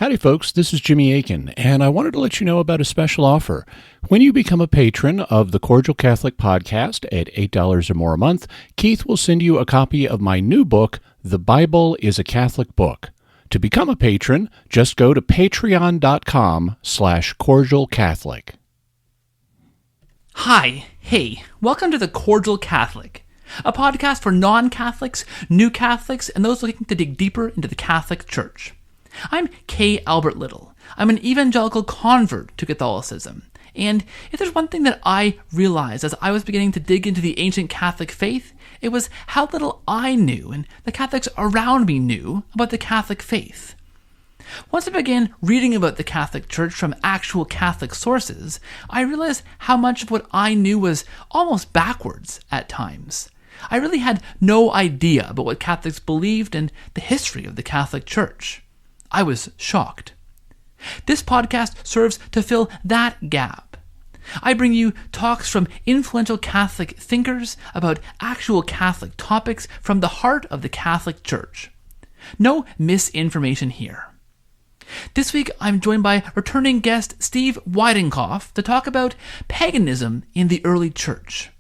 Howdy folks, this is Jimmy Aiken, and I wanted to let you know about a special offer. When you become a patron of the Cordial Catholic Podcast at $8 or more a month, Keith will send you a copy of my new book, The Bible is a Catholic Book. To become a patron, just go to patreon.com/cordialcatholic. Hi, hey, welcome to the Cordial Catholic, a podcast for non-Catholics, new Catholics, and those looking to dig deeper into the Catholic Church. I'm K. Albert Little. I'm an evangelical convert to Catholicism. And if there's one thing that I realized as I was beginning to dig into the ancient Catholic faith, it was how little I knew and the Catholics around me knew about the Catholic faith. Once I began reading about the Catholic Church from actual Catholic sources, I realized how much of what I knew was almost backwards at times. I really had no idea about what Catholics believed and the history of the Catholic Church. I was shocked. This podcast serves to fill that gap. I bring you talks from influential Catholic thinkers about actual Catholic topics from the heart of the Catholic Church. No misinformation here. This week, I'm joined by returning guest Steve Weidenkopf to talk about paganism in the early church.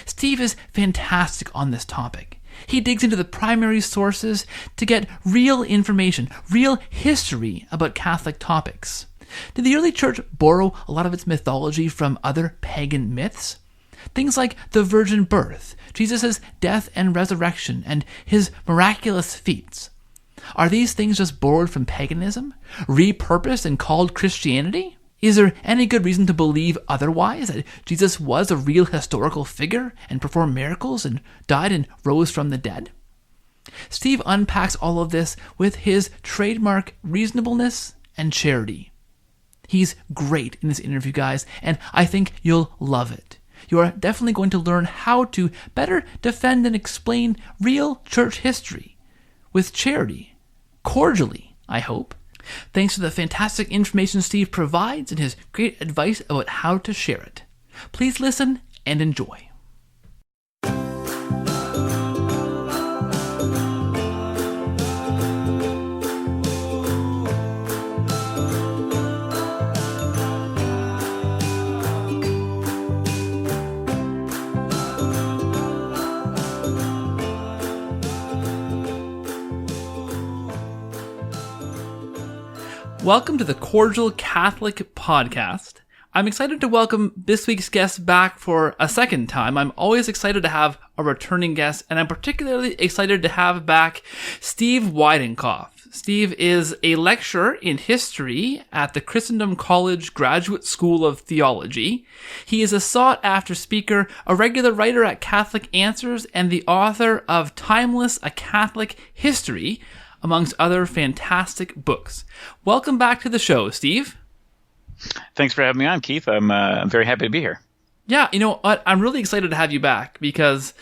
Steve is fantastic on this topic. He digs into the primary sources to get real information, real history about Catholic topics. Did the early church borrow a lot of its mythology from other pagan myths? Things like the virgin birth, Jesus' death and resurrection, and his miraculous feats. Are these things just borrowed from paganism, repurposed and called Christianity? Is there any good reason to believe otherwise, that Jesus was a real historical figure and performed miracles and died and rose from the dead? Steve unpacks all of this with his trademark reasonableness and charity. He's great in this interview, guys, and I think you'll love it. You are definitely going to learn how to better defend and explain real church history with charity, cordially, I hope. Thanks to the fantastic information Steve provides and his great advice about how to share it. Please listen and enjoy. Welcome to the Cordial Catholic Podcast. I'm excited to welcome this week's guest back for a second time. I'm always excited to have a returning guest, and I'm particularly excited to have back Steve Weidenkopf. Steve is a lecturer in history at the Christendom College Graduate School of Theology. He is a sought-after speaker, a regular writer at Catholic Answers, and the author of Timeless, A Catholic History, amongst other fantastic books. Welcome back to the show, Steve. Thanks for having me on, Keith. I'm very happy to be here. Yeah, you know what? I'm really excited to have you back because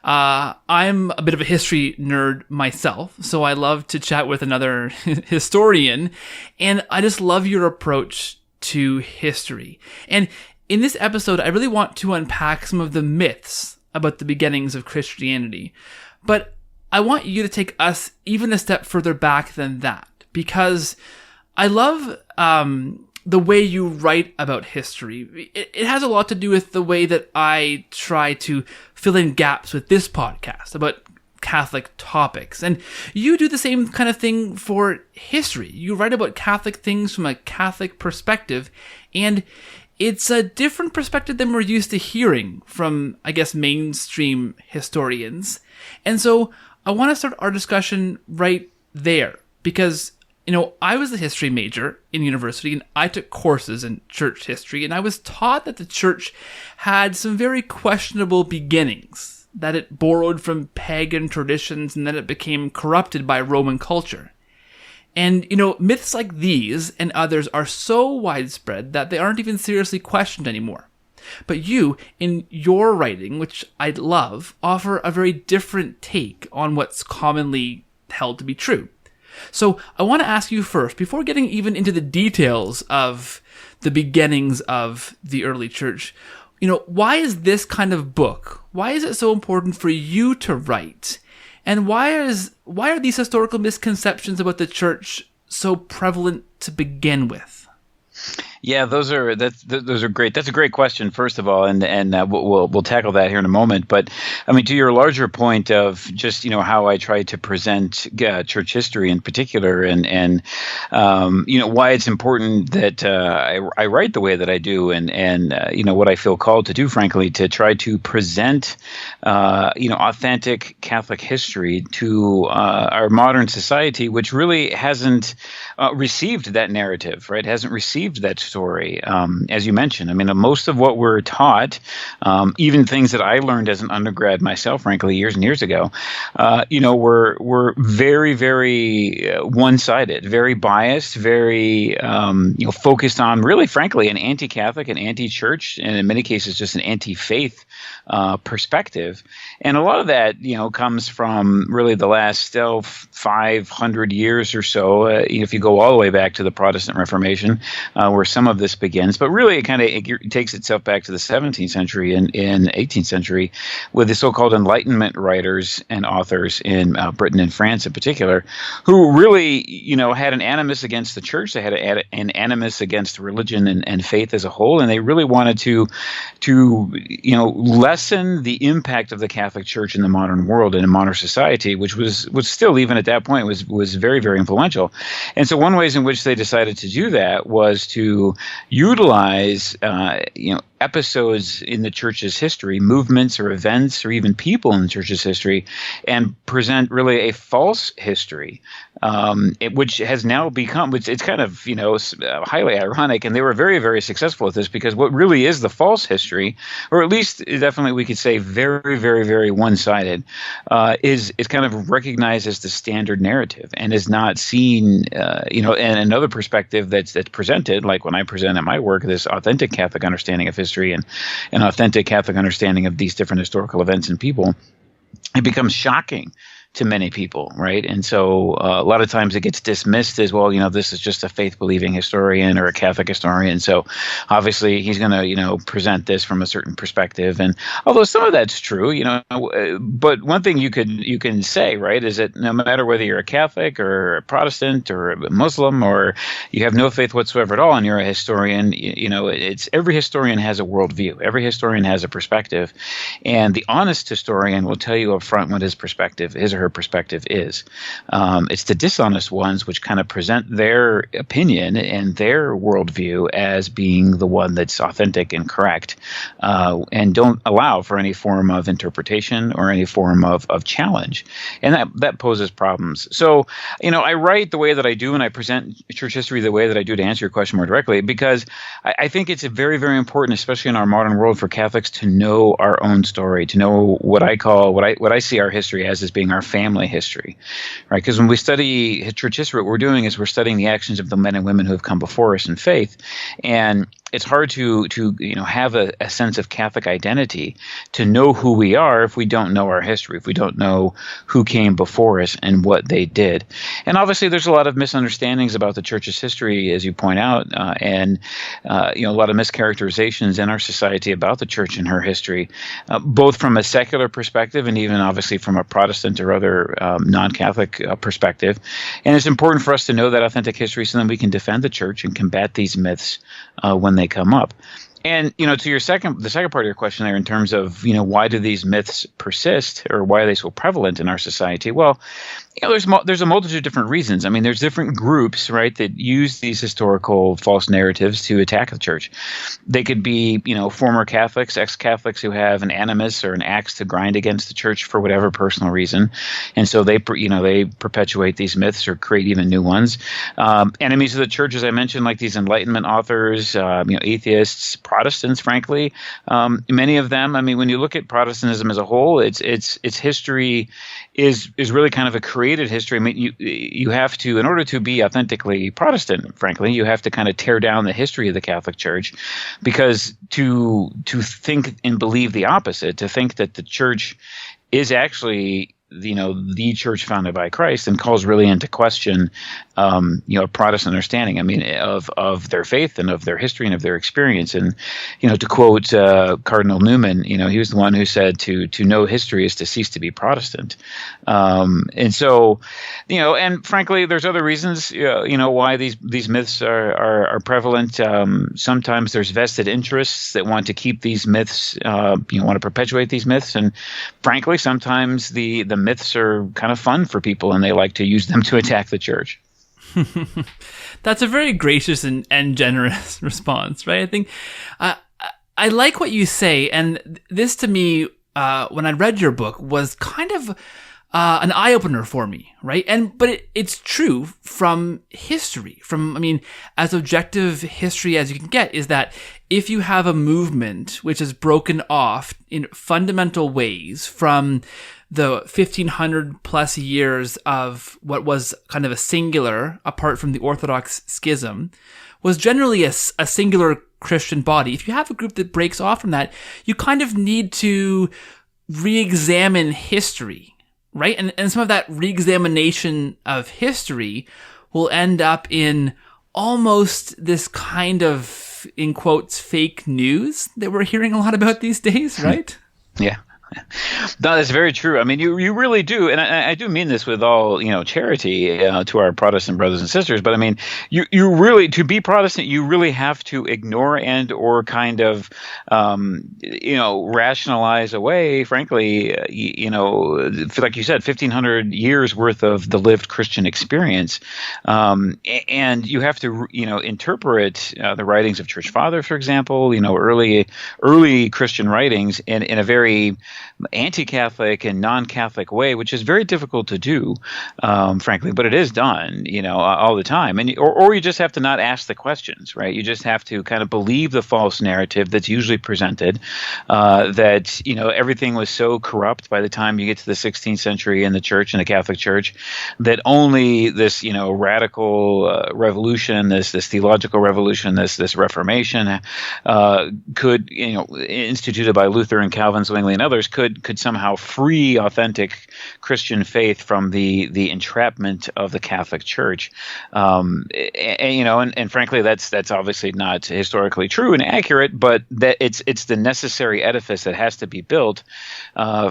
I'm a bit of a history nerd myself, so I love to chat with another historian, and I just love your approach to history. And in this episode, I really want to unpack some of the myths about the beginnings of Christianity. But I want you to take us even a step further back than that, because I love the way you write about history. It has a lot to do with the way that I try to fill in gaps with this podcast about Catholic topics. And you do the same kind of thing for history. You write about Catholic things from a Catholic perspective, and it's a different perspective than we're used to hearing from, I guess, mainstream historians. And so I want to start our discussion right there because, you know, I was a history major in university and I took courses in church history, and I was taught that the church had some very questionable beginnings, that it borrowed from pagan traditions and then it became corrupted by Roman culture. And, you know, myths like these and others are so widespread that they aren't even seriously questioned anymore. But you, in your writing, which I love, offer a very different take on what's commonly held to be true. So I want to ask you first, before getting even into the details of the beginnings of the early church, you know, why is this kind of book, why is it so important for you to write? And why are these historical misconceptions about the church so prevalent to begin with? Yeah, those are great. That's a great question, first of all, and we'll tackle that here in a moment. But I mean, to your larger point of just how I try to present church history in particular, and why it's important that I write the way that I do, and what I feel called to do, frankly, to try to present authentic Catholic history to our modern society, which really hasn't received that narrative, right? Hasn't received that story, as you mentioned. I mean, most of what we're taught, even things that I learned as an undergrad myself, frankly, years and years ago, were very, very one-sided, very biased, very focused on, really, frankly, an anti-Catholic, an anti-church, and in many cases just an anti-faith perspective. And a lot of that, comes from really the last 500 years or so. If you go all the way back to the Protestant Reformation, where some of this begins, but really it takes itself back to the 17th century and 18th century with the so-called Enlightenment writers and authors in Britain and France in particular, who really, had an animus against the church. They had an animus against religion and faith as a whole, and they really wanted to lessen the impact of the Catholic Church in the modern world and in modern society, which was still, even at that point, was very, very influential. And so one ways in which they decided to do that was to utilize episodes in the church's history, movements or events or even people in the church's history, and present really a false history, which has now become, it's kind of, highly ironic, and they were very, very successful at this, because what really is the false history, or at least definitely we could say very, very, very one-sided, is kind of recognized as the standard narrative and is not seen, and another perspective that's presented, like when I present in my work, this authentic Catholic understanding of history and an authentic Catholic understanding of these different historical events and people, it becomes shocking to many people, right? And so a lot of times it gets dismissed as, well, this is just a faith-believing historian or a Catholic historian, so obviously he's going to, present this from a certain perspective. And although some of that's true, but one thing you can say, right, is that no matter whether you're a Catholic or a Protestant or a Muslim or you have no faith whatsoever at all and you're a historian, it's every historian has a worldview. Every historian has a perspective. And the honest historian will tell you up front what his or her perspective is. It's the dishonest ones which kind of present their opinion and their worldview as being the one that's authentic and correct, and don't allow for any form of interpretation or any form of challenge. And that poses problems. So, I write the way that I do and I present church history the way that I do, to answer your question more directly, because I think it's very, very important, especially in our modern world, for Catholics to know our own story, to know what I see our history as being our family history, right? Because when we study church history, what we're doing is we're studying the actions of the men and women who have come before us in faith, and it's hard to have a sense of Catholic identity, to know who we are, if we don't know our history, if we don't know who came before us and what they did. And obviously, there's a lot of misunderstandings about the Church's history, as you point out, and a lot of mischaracterizations in our society about the Church and her history, both from a secular perspective and even obviously from a Protestant or other non-Catholic perspective. And it's important for us to know that authentic history so that we can defend the Church and combat these myths when they come up. And, to the second part of your question there, in terms of, why do these myths persist, or why are they so prevalent in our society? Well, there's a multitude of different reasons. I mean, there's different groups, right, that use these historical false narratives to attack the Church. They could be, former Catholics, ex-Catholics who have an animus or an axe to grind against the Church for whatever personal reason, and so they perpetuate these myths or create even new ones. Enemies of the Church, as I mentioned, like these Enlightenment authors, atheists, Protestants, frankly, many of them. I mean, when you look at Protestantism as a whole, its history is really kind of a created history. I mean, you have to, in order to be authentically Protestant, frankly, you have to kind of tear down the history of the Catholic Church, because to think and believe the opposite, to think that the Church is actually the church founded by Christ, and calls really into question, Protestant understanding. I mean, of their faith and of their history and of their experience. And, to quote Cardinal Newman, he was the one who said to know history is to cease to be Protestant. And so, and frankly, there's other reasons, why these myths are prevalent. Sometimes there's vested interests that want to keep these myths, want to perpetuate these myths. And frankly, sometimes the myths are kind of fun for people, and they like to use them to attack the church. That's a very gracious and generous response, right? I think I like what you say, and this to me, when I read your book, was kind of an eye-opener for me, right? But it's true from history, as objective history as you can get, is that if you have a movement which is broken off in fundamental ways from the 1500 plus years of what was kind of a singular, apart from the Orthodox schism, was generally a singular Christian body. If you have a group that breaks off from that, you kind of need to re-examine history, right? And some of that re-examination of history will end up in almost this kind of, in quotes, fake news that we're hearing a lot about these days, right? Yeah. No, that's very true. I mean, you really do, and I do mean this with all charity to our Protestant brothers and sisters. But I mean, you really, to be Protestant, you really have to ignore and or kind of rationalize away, frankly, like you said, 1500 years worth of the lived Christian experience, and you have to interpret the writings of Church Fathers, for example, early Christian writings in a very anti-Catholic and non-Catholic way, which is very difficult to do, frankly, but it is done, all the time. And or you just have to not ask the questions, right? You just have to kind of believe the false narrative that's usually presented, that everything was so corrupt by the time you get to the 16th century in the Church and the Catholic Church, that only this radical revolution, this theological revolution, this Reformation, could instituted by Luther and Calvin, Zwingli, and others, could somehow free authentic Christian faith from the entrapment of the Catholic Church, and frankly, that's obviously not historically true and accurate, but that it's the necessary edifice that has to be built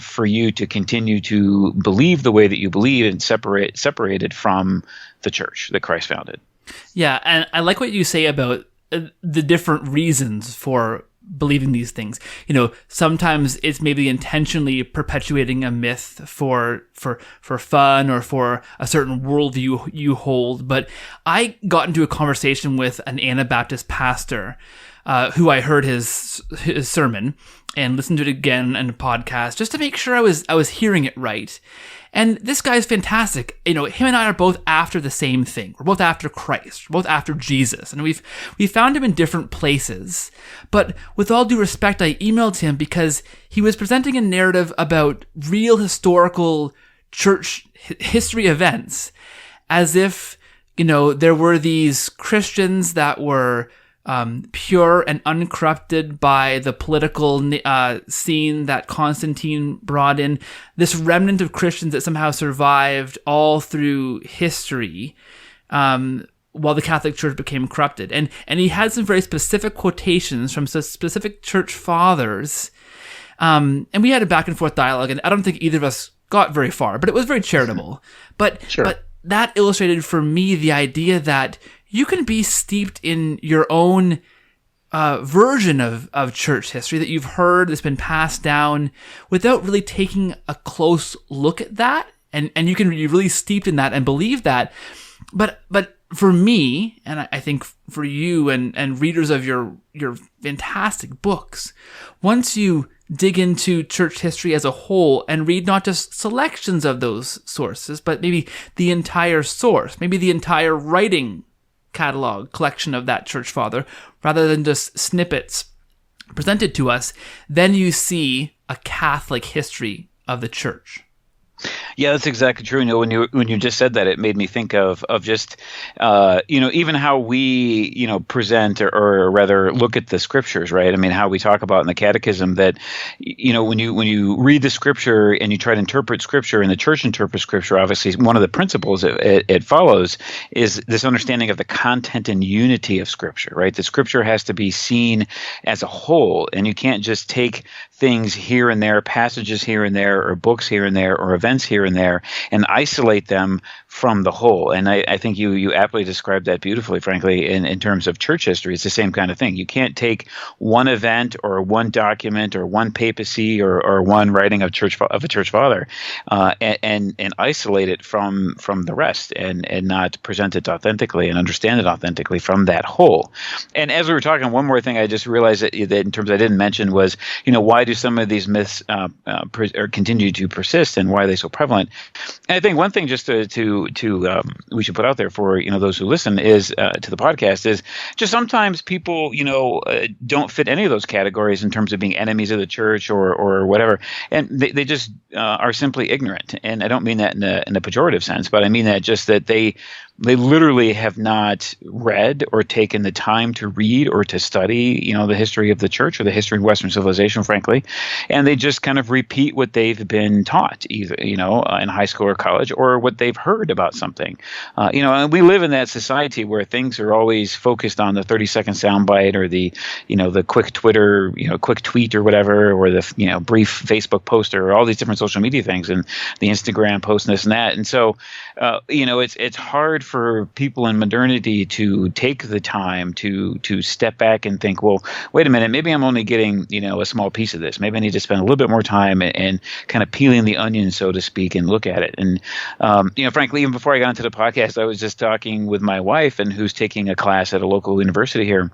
for you to continue to believe the way that you believe and separated from the Church that Christ founded. Yeah, and I like what you say about the different reasons for believing these things. Sometimes it's maybe intentionally perpetuating a myth for fun or for a certain worldview you hold. But I got into a conversation with an Anabaptist pastor who I heard his sermon and listened to it again in a podcast just to make sure I was hearing it right. And this guy's fantastic. Him and I are both after the same thing. We're both after Christ. We're both after Jesus. And we found him in different places. But with all due respect, I emailed him because he was presenting a narrative about real historical church history events, as if, there were these Christians that were pure and uncorrupted by the political scene that Constantine brought in, this remnant of Christians that somehow survived all through history, while the Catholic Church became corrupted. And he had some very specific quotations from specific church fathers, and we had a back and forth dialogue, and I don't think either of us got very far, but it was very charitable. But sure. But that illustrated for me the idea that you can be steeped in your own version of church history that you've heard, that's been passed down, without really taking a close look at that. And you can be really steeped in that and believe that. But for me, and I think for you and readers of your fantastic books, once you dig into church history as a whole and read not just selections of those sources, but maybe the entire source, maybe the entire writing catalog collection of that church father, rather than just snippets presented to us, then you see a Catholic history of the church. Yeah, that's exactly true. When you just said that, it made me think of just even how we present or rather look at the scriptures, right? I mean, how we talk about in the Catechism that when you read the scripture and you try to interpret scripture, and the church interprets scripture, obviously one of the principles it follows is this understanding of the content and unity of scripture, right? The scripture has to be seen as a whole, and you can't just take things here and there, passages here and there, or books here and there, or events here and there, and isolate them from the whole. And I think you aptly described that beautifully, frankly, in terms of church history. It's the same kind of thing. You can't take one event or one document or one papacy or one writing of a church father and isolate it from the rest and not present it authentically and understand it authentically from that whole. And as we were talking, one more thing I just realized that in terms I didn't mention was, why do some of these myths continue to persist, and why are they so prevalent? And I think one thing just to we should put out there for those who listen is to the podcast is just sometimes people don't fit any of those categories in terms of being enemies of the church or whatever, and they just are simply ignorant. And I don't mean that in a pejorative sense, but I mean that just that they literally have not read or taken the time to read or to study, the history of the church or the history of Western civilization, frankly, and they just kind of repeat what they've been taught, either in high school or college, or what they've heard about something. And we live in that society where things are always focused on the 30-second soundbite or the quick Twitter, quick tweet or whatever, or the brief Facebook post or all these different social media things, and the Instagram post and this and that. And so, it's hard for people in modernity to take the time to step back and think, well, wait a minute, maybe I'm only getting a small piece of this. Maybe I need to spend a little bit more time and kind of peeling the onion, so to speak, and look at it. And frankly, even before I got into the podcast, I was just talking with my wife, and who's taking a class at a local university here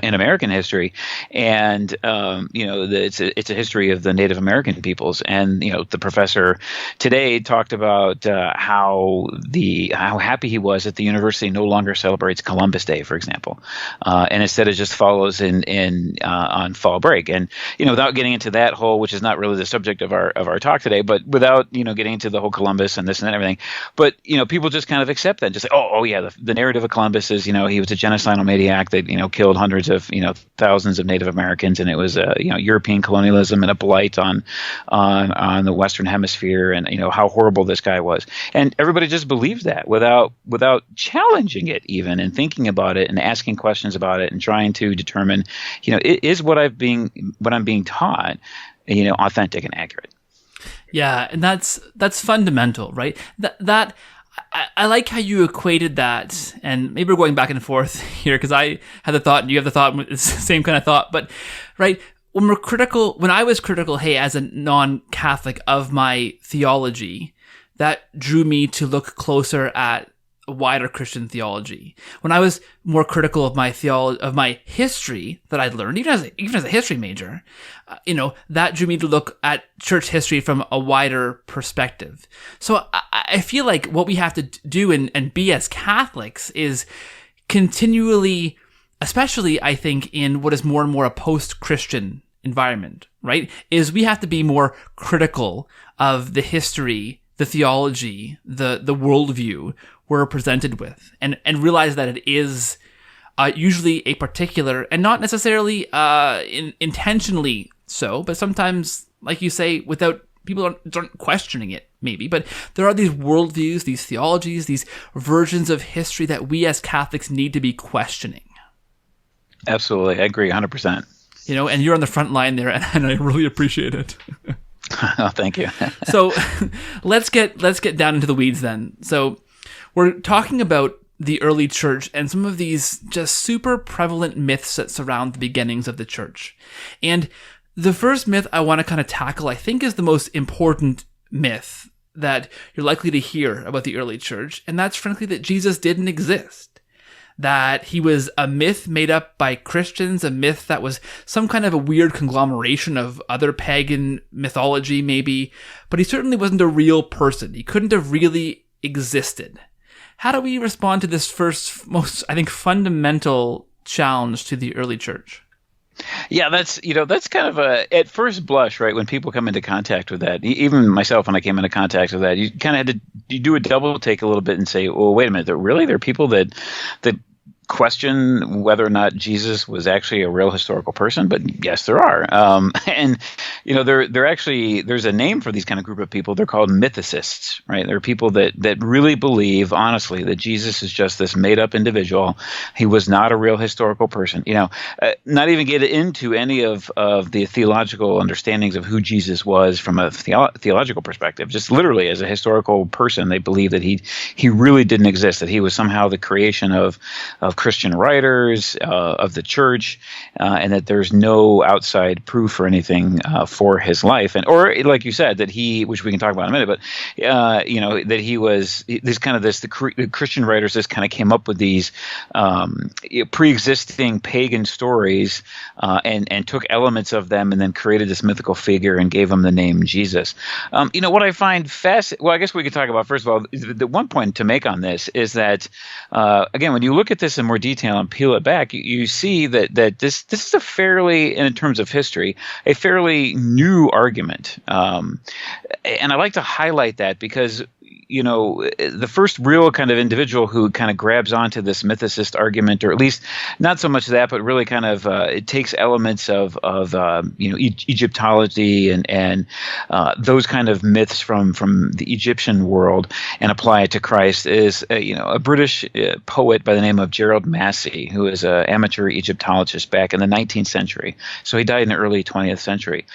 in American history, and it's a history of the Native American peoples. And the professor today talked about how happy he was that the university no longer celebrates Columbus Day, for example, and instead it just follows on fall break. And without getting into that whole, which is not really the subject of our talk today, but without getting into the whole Columbus and this and that and everything, but people just kind of accept that, just say, oh yeah, the narrative of Columbus is he was a genocidal maniac that killed hundreds of thousands of Native Americans, and it was European colonialism and a blight on the Western Hemisphere, and how horrible this guy was. And everybody just believes that without challenging it even, and thinking about it and asking questions about it and trying to determine is what I'm being taught authentic and accurate. Yeah, and that's fundamental, right? That I like how you equated that, and maybe we're going back and forth here because I had the thought and you have the thought, it's the same kind of thought, but right, when I was critical, hey, as a non-Catholic of my theology, that drew me to look closer at a wider Christian theology. When I was more critical of my history that I'd learned, even as a history major, that drew me to look at church history from a wider perspective. So I feel like what we have to do and be as Catholics is continually, especially I think in what is more and more a post-Christian environment, right, is we have to be more critical of the history, the theology, the worldview we're presented with, and realize that it is usually a particular, and not necessarily intentionally so, but sometimes, like you say, without people aren't questioning it, maybe. But there are these worldviews, these theologies, these versions of history that we as Catholics need to be questioning. Absolutely, I agree 100%. And you're on the front line there, and I really appreciate it. Oh, thank you. So let's get down into the weeds then. So we're talking about the early church and some of these just super prevalent myths that surround the beginnings of the church. And the first myth I want to kind of tackle, I think, is the most important myth that you're likely to hear about the early church, and that's frankly that Jesus didn't exist. That he was a myth made up by Christians, a myth that was some kind of a weird conglomeration of other pagan mythology maybe, but he certainly wasn't a real person. He couldn't have really existed. How do we respond to this first, most, I think, fundamental challenge to the early church? Yeah, that's kind of at first blush, right? When people come into contact with that, even myself, when I came into contact with that, you kind of had to you do a double take a little bit and say, well, wait a minute, there are people that question whether or not Jesus was actually a real historical person, but yes, there are. And there's a name for these kind of group of people. They're called mythicists, right? They're people that really believe honestly that Jesus is just this made up individual. He was not a real historical person. Not even get into any of the theological understandings of who Jesus was from a theological perspective. Just literally as a historical person, they believe that he really didn't exist, that he was somehow the creation of Christian writers, of the church, and that there's no outside proof or anything for his life, or like you said, that which we can talk about in a minute, but that he was the Christian writers just kind of came up with these pre-existing pagan stories and took elements of them and then created this mythical figure and gave him the name Jesus. What I find fascinating, well, I guess we could talk about, first of all, the one point to make on this is that, again, when you look at this in more detail and peel it back, you see that this is a fairly, in terms of history, a fairly new argument. And I like to highlight that because the first real kind of individual who kind of grabs onto this mythicist argument, or at least not so much that, but really kind of it takes elements of Egyptology and those kind of myths from the Egyptian world and apply it to Christ is a British poet by the name of Gerald Massey, who is an amateur Egyptologist back in the 19th century. So he died in the early 20th century.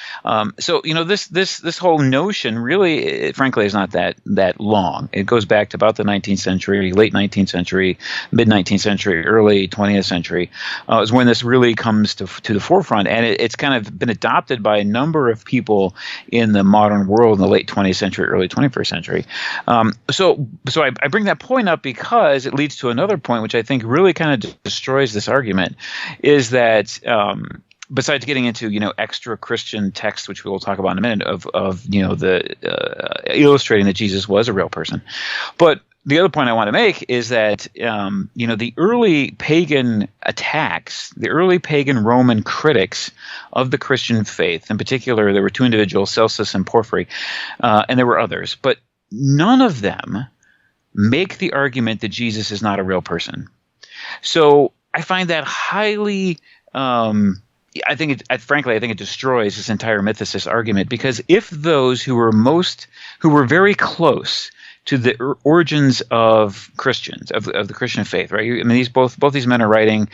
This whole notion really, frankly, is not that long. It goes back to about the 19th century, late 19th century, mid 19th century, early 20th century is when this really comes to the forefront, and it's kind of been adopted by a number of people in the modern world in the late 20th century, early 21st century. So I bring that point up because it leads to another point, which I think really kind of destroys this argument, is that besides getting into extra Christian texts, which we will talk about in a minute, of illustrating that Jesus was a real person, but the other point I want to make is that the early pagan attacks, the early pagan Roman critics of the Christian faith, in particular, there were two individuals, Celsus and Porphyry, and there were others, but none of them make the argument that Jesus is not a real person. So I find that highly frankly, I think it destroys this entire mythicist argument, because if those who were very close to the origins of Christians, of the Christian faith, right? I mean, both these men are writing,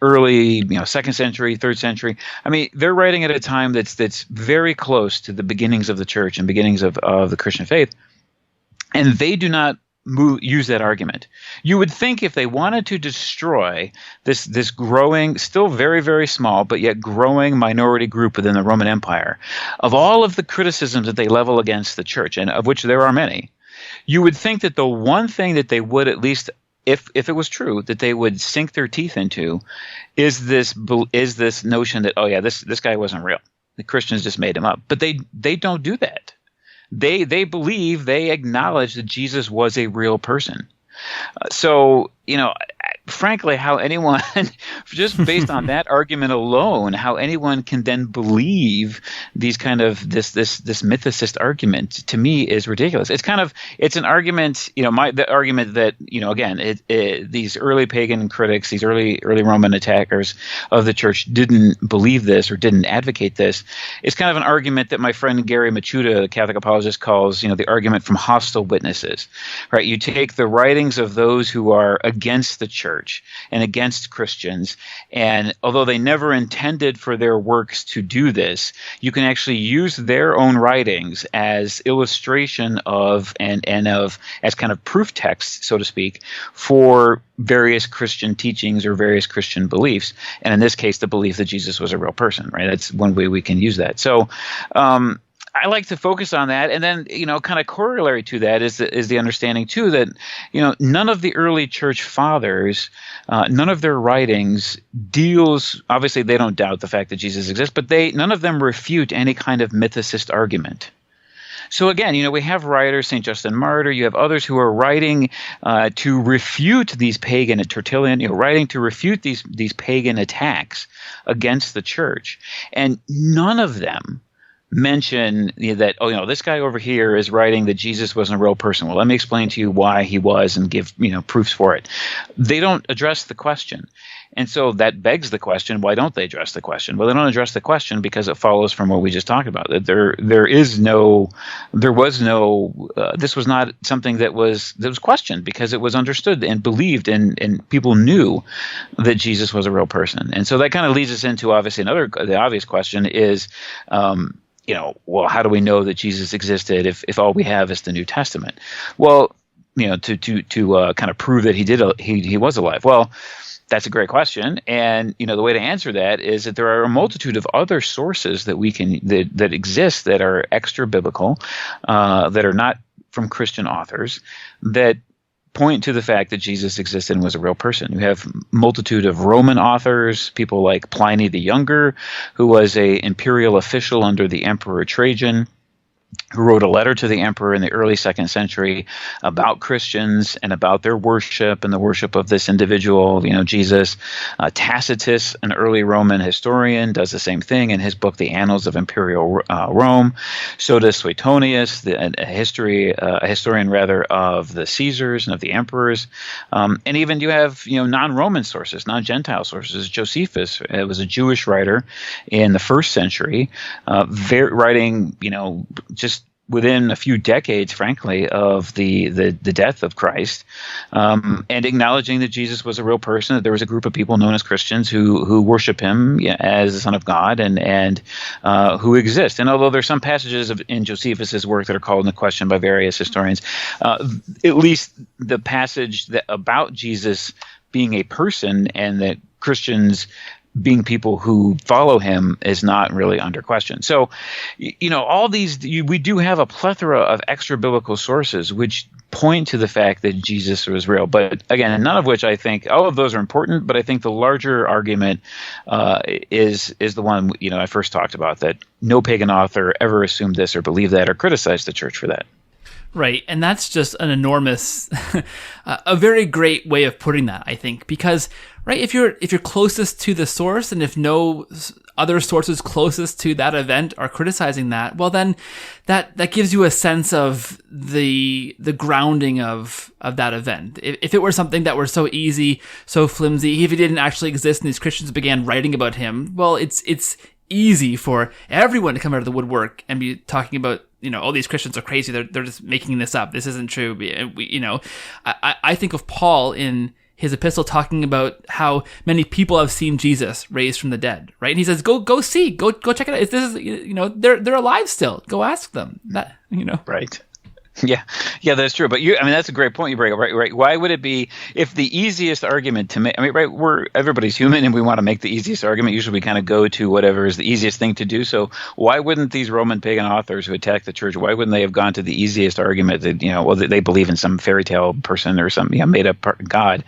early, second century, third century. I mean, they're writing at a time that's very close to the beginnings of the church and beginnings of the Christian faith, and they do not use that argument. You would think if they wanted to destroy this growing, still very, very small, but yet growing minority group within the Roman Empire, of all of the criticisms that they level against the church, and of which there are many, you would think that the one thing that they would, at least if it was true, that they would sink their teeth into is this notion that, oh yeah, this guy wasn't real. The Christians just made him up. But they don't do that. They believe, they acknowledge that Jesus was a real person. So, frankly, how anyone, just based on that argument alone, how anyone can then believe these kind of this mythicist argument, to me, is ridiculous. It's an argument, the argument that, again, these early pagan critics, these early Roman attackers of the church didn't believe this or didn't advocate this. It's kind of an argument that my friend Gary Machuda, the Catholic apologist, calls, the argument from hostile witnesses, right? You take the writings of those who are against the church and against Christians, and although they never intended for their works to do this, you can actually use their own writings as illustration of and as kind of proof text, so to speak, for various Christian teachings or various Christian beliefs, and in this case, the belief that Jesus was a real person, right? That's one way we can use that. So I like to focus on that, and then kind of corollary to that is the understanding too that none of the early church fathers, none of their writings deals. Obviously, they don't doubt the fact that Jesus exists, but none of them refute any kind of mythicist argument. So again, we have writers, St. Justin Martyr, you have others who are writing to refute these pagan, Tertullian, writing to refute these pagan attacks against the church. And none of them mention that, this guy over here is writing that Jesus wasn't a real person. Well, let me explain to you why he was and give, proofs for it. They don't address the question. And so that begs the question, why don't they address the question? Well, they don't address the question because it follows from what we just talked about, that this was not something that was questioned, because it was understood and believed, and people knew that Jesus was a real person. And so that kind of leads us into, obviously, the obvious question is, well, how do we know that Jesus existed if all we have is the New Testament? Well, to kind of prove that he was alive. Well, that's a great question, and the way to answer that is that there are a multitude of other sources that that exist that are extra biblical, that are not from Christian authors, that point to the fact that Jesus existed and was a real person. You have a multitude of Roman authors, people like Pliny the Younger, who was an imperial official under the Emperor Trajan, who wrote a letter to the emperor in the early 2nd century about Christians and about their worship and the worship of this individual, Jesus. Tacitus, an early Roman historian, does the same thing in his book, The Annals of Imperial Rome. So does Suetonius, a historian of the Caesars and of the emperors. And even you have, non-Roman sources, non-Gentile sources. Josephus was a Jewish writer in the 1st century, writing, just within a few decades, frankly, of the death of Christ, and acknowledging that Jesus was a real person, that there was a group of people known as Christians who worship him as the Son of God and who exist. And although there's some passages in Josephus's work that are called into question by various historians, at least the passage about Jesus being a person and that Christians being people who follow him is not really under question. So, all these, we do have a plethora of extra biblical sources which point to the fact that Jesus was real. But again, none of which I think, all of those are important, but I think the larger argument is the one, I first talked about, that no pagan author ever assumed this or believed that or criticized the church for that. Right, and that's just an enormous, a very great way of putting that, I think, because, right, if you're closest to the source, and if no other sources closest to that event are criticizing that, well, then that gives you a sense of the grounding of that event. If it were something that were so easy, so flimsy, if it didn't actually exist and these Christians began writing about him, well, it's easy for everyone to come out of the woodwork and be talking about, all these Christians are crazy. They're just making this up. This isn't true. I think of Paul in his epistle talking about how many people have seen Jesus raised from the dead, right? And he says, go see, go check it out. This is, they're alive still. Go ask them that, Right. Yeah, that's true. But that's a great point you bring up, right? Why would it be, if the easiest argument to make, everybody's human and we want to make the easiest argument. Usually we kind of go to whatever is the easiest thing to do. So why wouldn't these Roman pagan authors who attack the church, why wouldn't they have gone to the easiest argument that, that they believe in some fairy tale person or some made up God?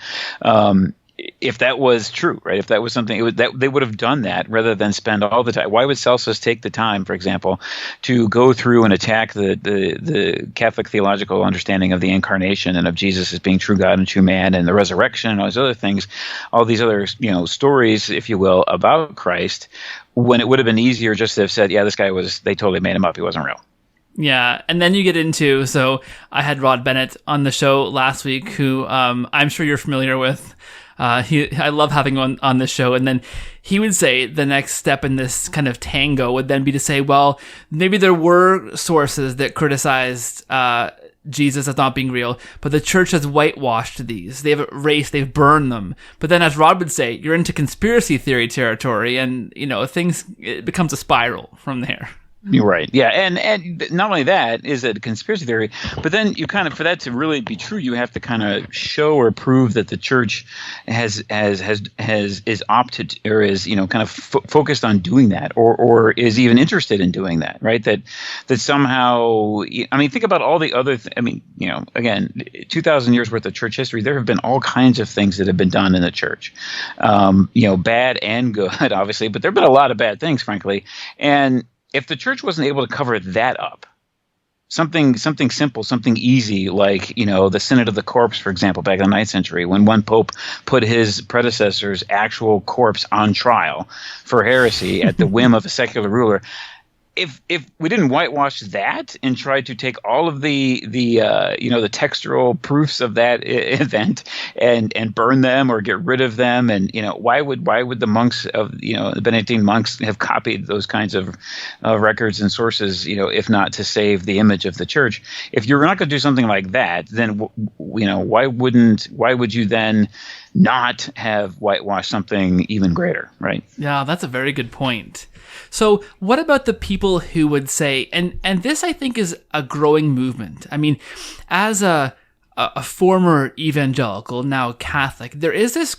If that was true, right? If that was something, that they would have done that rather than spend all the time. Why would Celsus take the time, for example, to go through and attack the Catholic theological understanding of the incarnation and of Jesus as being true God and true man, and the resurrection and all these other things, all these other stories, if you will, about Christ, when it would have been easier just to have said, yeah, this guy they totally made him up. He wasn't real. Yeah, and then you get into, so I had Rod Bennett on the show last week, who I'm sure you're familiar with. I love having him on this show. And then he would say the next step in this kind of tango would then be to say, well, maybe there were sources that criticized Jesus as not being real, but the church has whitewashed these. They've erased, they've burned them. But then, as Rod would say, you're into conspiracy theory territory, and it becomes a spiral from there. You're right. Yeah. And not only that is it a conspiracy theory, but then you kind of, for that to really be true, you have to kind of show or prove that the church is opted or is, kind of focused on doing that or is even interested in doing that. Right. That somehow, think about all the other, again, 2,000 years worth of church history, there have been all kinds of things that have been done in the church, bad and good, obviously, but there have been a lot of bad things, frankly. And if the church wasn't able to cover that up, something simple, something easy, like, the Synod of the Corpse, for example, back in the 9th century, when one pope put his predecessor's actual corpse on trial for heresy at the whim of a secular ruler. If we didn't whitewash that and try to take all of the textual proofs of that event and burn them or get rid of them, and why would the monks of the Benedictine monks have copied those kinds of records and sources, if not to save the image of the church? If you're not going to do something like that, then why would you then not have whitewashed something even greater, right? Yeah, that's a very good point. So what about the people who would say, and this I think is a growing movement. I mean, as a former evangelical, now Catholic, there is this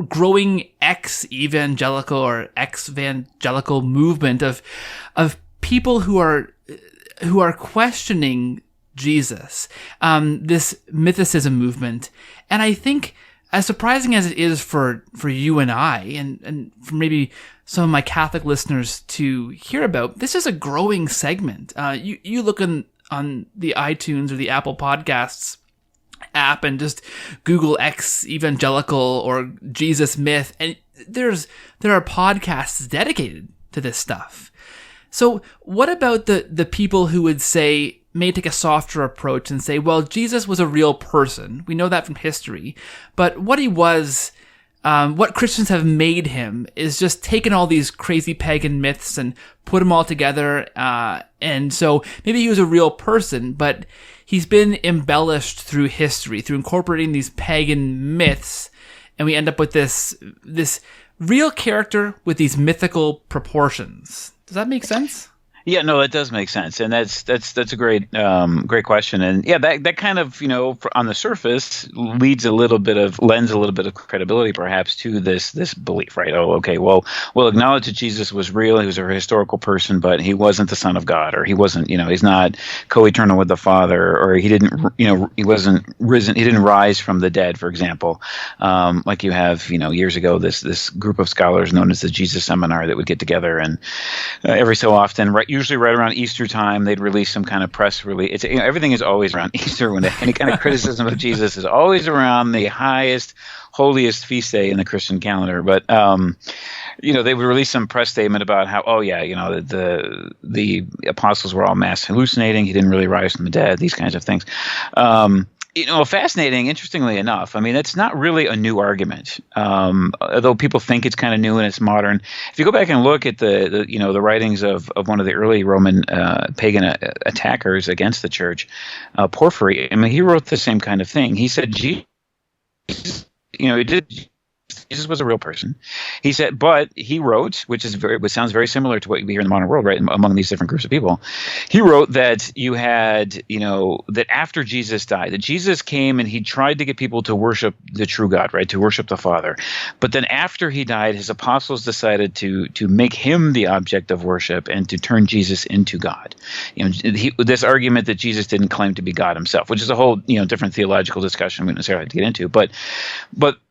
growing ex-evangelical or ex-evangelical movement of people who are questioning Jesus, this mythicism movement. And I think, as surprising as it is for you and I, and for maybe some of my Catholic listeners to hear about, this is a growing segment. You look on the iTunes or the Apple Podcasts app and just Google ex-evangelical or Jesus myth, and there are podcasts dedicated to this stuff. So what about the people who would say, may take a softer approach and say, well, Jesus was a real person. We know that from history. But what he was, what Christians have made him, is just taken all these crazy pagan myths and put them all together. And so maybe he was a real person, but he's been embellished through history, through incorporating these pagan myths. And we end up with this real character with these mythical proportions. Does that make sense? Yeah, no, that does make sense, and that's a great question, and yeah, that kind of on the surface lends a little bit of credibility perhaps to this belief, right? Oh, okay, well, we'll acknowledge that Jesus was real, he was a historical person, but he wasn't the Son of God, or he wasn't, he's not co-eternal with the Father, or he didn't, he wasn't risen, he didn't rise from the dead, for example, like you have, years ago, this group of scholars known as the Jesus Seminar that would get together and every so often, usually right around Easter time, they'd release some kind of press release. Everything is always around Easter. When any kind of criticism of Jesus is always around the highest, holiest feast day in the Christian calendar. But they would release some press statement about how, the apostles were all mass hallucinating. He didn't really rise from the dead. These kinds of things. Fascinating, interestingly enough, I mean, it's not really a new argument, although people think it's kind of new and it's modern. If you go back and look at the writings of one of the early Roman pagan attackers against the church, Porphyry, I mean, he wrote the same kind of thing. He said, Jesus was a real person. He said, but he wrote, which sounds very similar to what we hear in the modern world, right, among these different groups of people. He wrote that you had, that after Jesus died, that Jesus came and he tried to get people to worship the true God, right, to worship the Father. But then after he died, his apostles decided to make him the object of worship and to turn Jesus into God. This argument that Jesus didn't claim to be God himself, which is a whole, different theological discussion we don't necessarily have to get into, but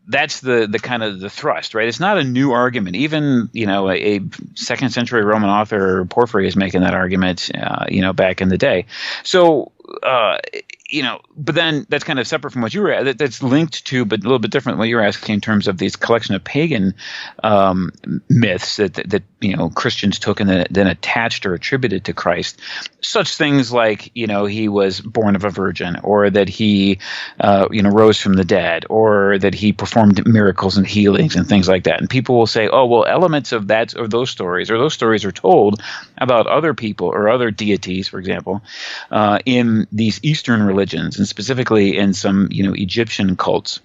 that's the kind of the thrust, right? It's not a new argument. Even, a second century Roman author, Porphyry, is making that argument, back in the day. So, but then that's kind of separate from what you were, that's linked to, but a little bit different what you were asking in terms of these collection of pagan myths that Christians took and then attached or attributed to Christ. Such things like, he was born of a virgin, or that he, rose from the dead, or that he performed miracles and healings and things like that. And people will say, oh, well, elements of that or those stories are told about other people or other deities, for example, in these Eastern religions, and specifically in some, Egyptian cults.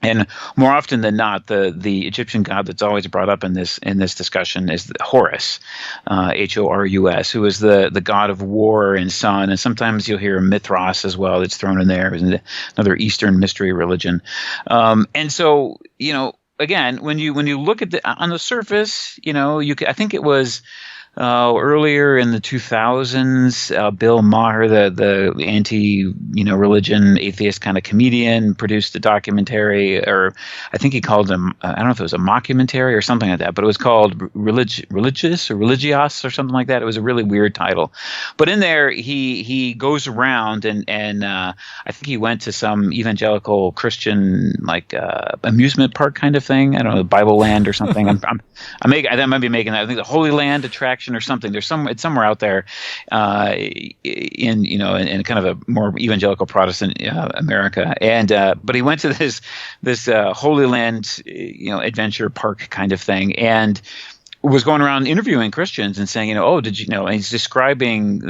And more often than not, the Egyptian god that's always brought up in this discussion is Horus, Horus, who is the god of war and sun. And sometimes you'll hear Mithras as well that's thrown in there, another Eastern mystery religion. And so, again, when you look at on the surface, I think it was earlier in the 2000s, Bill Maher, the anti-religion atheist kind of comedian, produced a documentary, or I think he called him, I don't know if it was a mockumentary or something like that, but it was called Religious or Religios or something like that. It was a really weird title. But in there, he goes around and I think he went to some evangelical Christian amusement park kind of thing. I don't know, Bible Land or something. I might be making that. I think the Holy Land attraction or something. It's somewhere out there in kind of a more evangelical Protestant America. And but he went to this Holy Land adventure park kind of thing, and was going around interviewing Christians and saying, did you know? And he's describing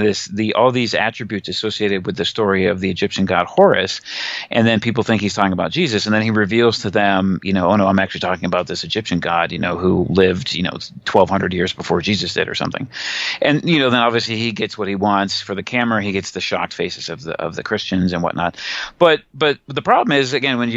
all these attributes associated with the story of the Egyptian god Horus, and then people think he's talking about Jesus, and then he reveals to them, oh no, I'm actually talking about this Egyptian god, who lived, 1,200 years before Jesus did or something, and then obviously he gets what he wants for the camera, he gets the shocked faces of the Christians and whatnot, but the problem is, again, when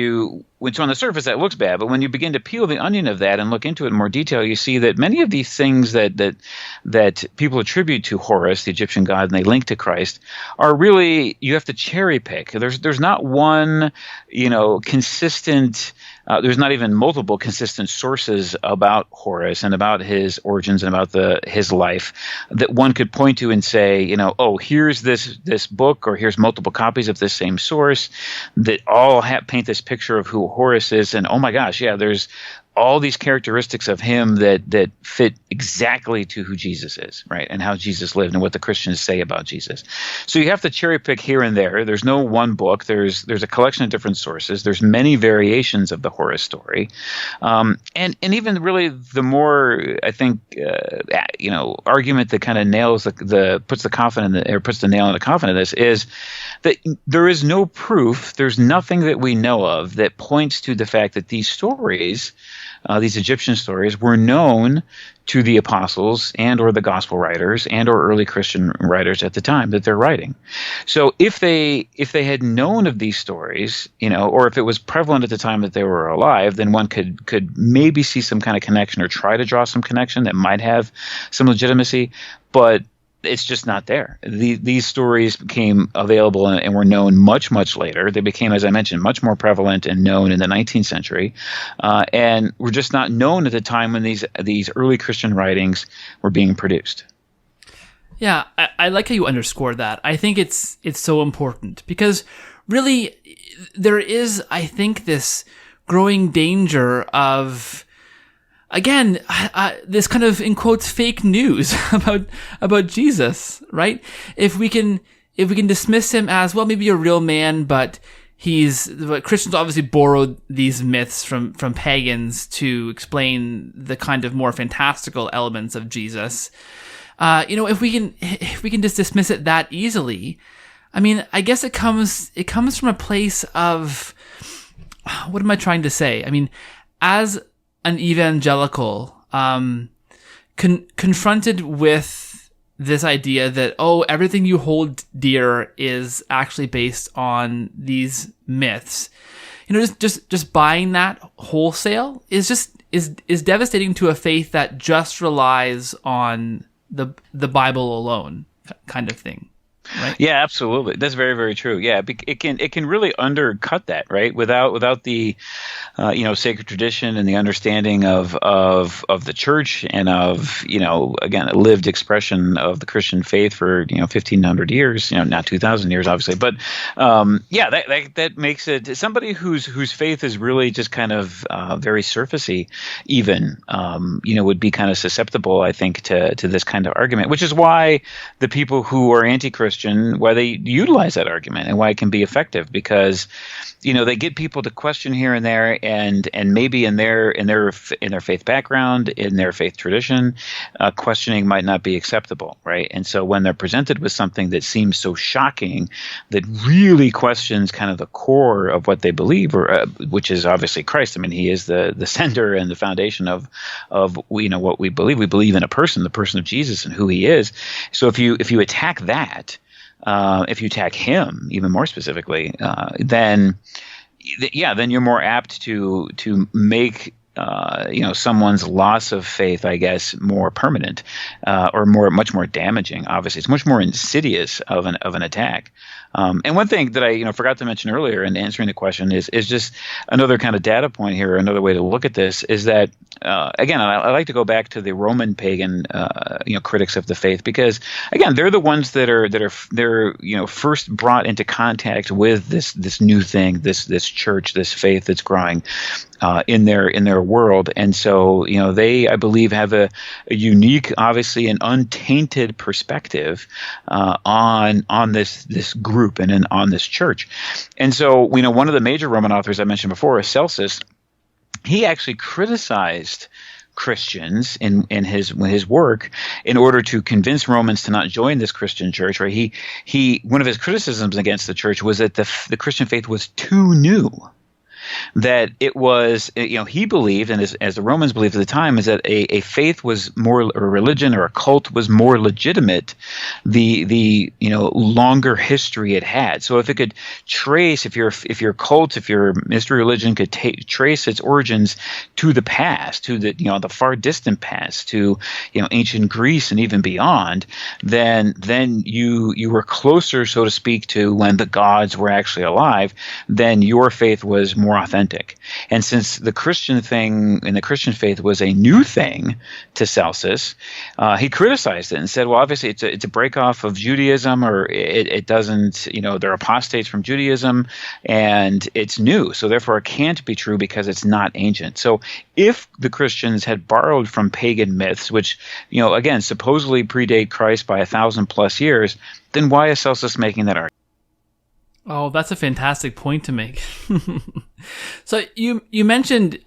on the surface that looks bad, but when you begin to peel the onion of that and look into it in more detail, you see that many of these things that people attribute to Horus, the Egyptian god, and they link to Christ, are really, you have to cherry pick. There's not one, consistent. There's not even multiple consistent sources about Horus and about his origins and about his life that one could point to and say, here's this book, or here's multiple copies of this same source that all paint this picture of who Horus is, and oh my gosh, yeah, there's all these characteristics of him that fit exactly to who Jesus is, right, and how Jesus lived and what the Christians say about Jesus. So you have to cherry pick here and there. There's no one book. There's a collection of different sources. There's many variations of the Horus story, and even really the more, I think, argument that kind of nails puts the nail in the coffin of this is that there is no proof. There's nothing that we know of that points to the fact that these stories, these Egyptian stories, were known to the apostles and or the gospel writers and or early Christian writers at the time that they're writing. So if they had known of these stories, or if it was prevalent at the time that they were alive, then one could maybe see some kind of connection or try to draw some connection that might have some legitimacy, but it's just not there. These stories became available and were known much, much later. They became, as I mentioned, much more prevalent and known in the 19th century, and were just not known at the time when these early Christian writings were being produced. Yeah, I like how you underscore that. I think it's so important because really there is, I think, this growing danger of, again, this kind of, in quotes, fake news about Jesus, right? If we can dismiss him as, well, maybe a real man, but Christians obviously borrowed these myths from pagans to explain the kind of more fantastical elements of Jesus. If we can just dismiss it that easily, I mean, I guess it comes from a place of, what am I trying to say? I mean, as an evangelical, confronted with this idea that, everything you hold dear is actually based on these myths. Just buying that wholesale is devastating to a faith that just relies on the Bible alone, kind of thing. Right? Yeah, absolutely. That's very, very true. Yeah, it can really undercut that, right? Without the sacred tradition and the understanding of the church and of again, a lived expression of the Christian faith for 1,500 years, not 2,000 years, obviously, but that makes it somebody whose faith is really just kind of very surfacey, even would be kind of susceptible, I think, to this kind of argument, which is why the people who are anti-Christian, why they utilize that argument and why it can be effective, because they get people to question here and there, and maybe in their faith background, in their faith tradition, questioning might not be acceptable, right? And so when they're presented with something that seems so shocking, that really questions kind of the core of what they believe, or which is obviously Christ. I mean, he is the center and the foundation of what we believe. We believe in a person, the person of Jesus, and who he is. So if you attack that, if you attack him even more specifically, then you're more apt to make someone's loss of faith, I guess, more permanent or much more damaging. Obviously, it's much more insidious of an attack. And one thing that I forgot to mention earlier in answering the question is just another kind of data point here. Another way to look at this is that again, I like to go back to the Roman pagan critics of the faith, because again, they're the ones that are first brought into contact with this new thing, this church, this faith that's growing in their world. And so they, I believe, have a unique, obviously an untainted perspective on this group and on this church. And so one of the major Roman authors I mentioned before is Celsus. He actually criticized Christians in his work in order to convince Romans to not join this Christian church. Right? He one of his criticisms against the church was that the Christian faith was too new. That it was, he believed, and as the Romans believed at the time, is that a faith was more, or a religion or a cult was more legitimate the longer history it had. So if it could trace, if your cult, if your mystery religion could trace its origins to the past, to the far distant past, to ancient Greece and even beyond, then you were closer, so to speak, to when the gods were actually alive. Then your faith was more authentic. And since the Christian thing and the Christian faith was a new thing to Celsus, he criticized it and said, well, obviously it's a break off of Judaism, or it doesn't, they're apostates from Judaism, and it's new. So therefore it can't be true because it's not ancient. So if the Christians had borrowed from pagan myths, which, again, supposedly predate Christ by 1,000+ years, then why is Celsus making that argument? Oh, that's a fantastic point to make. So you mentioned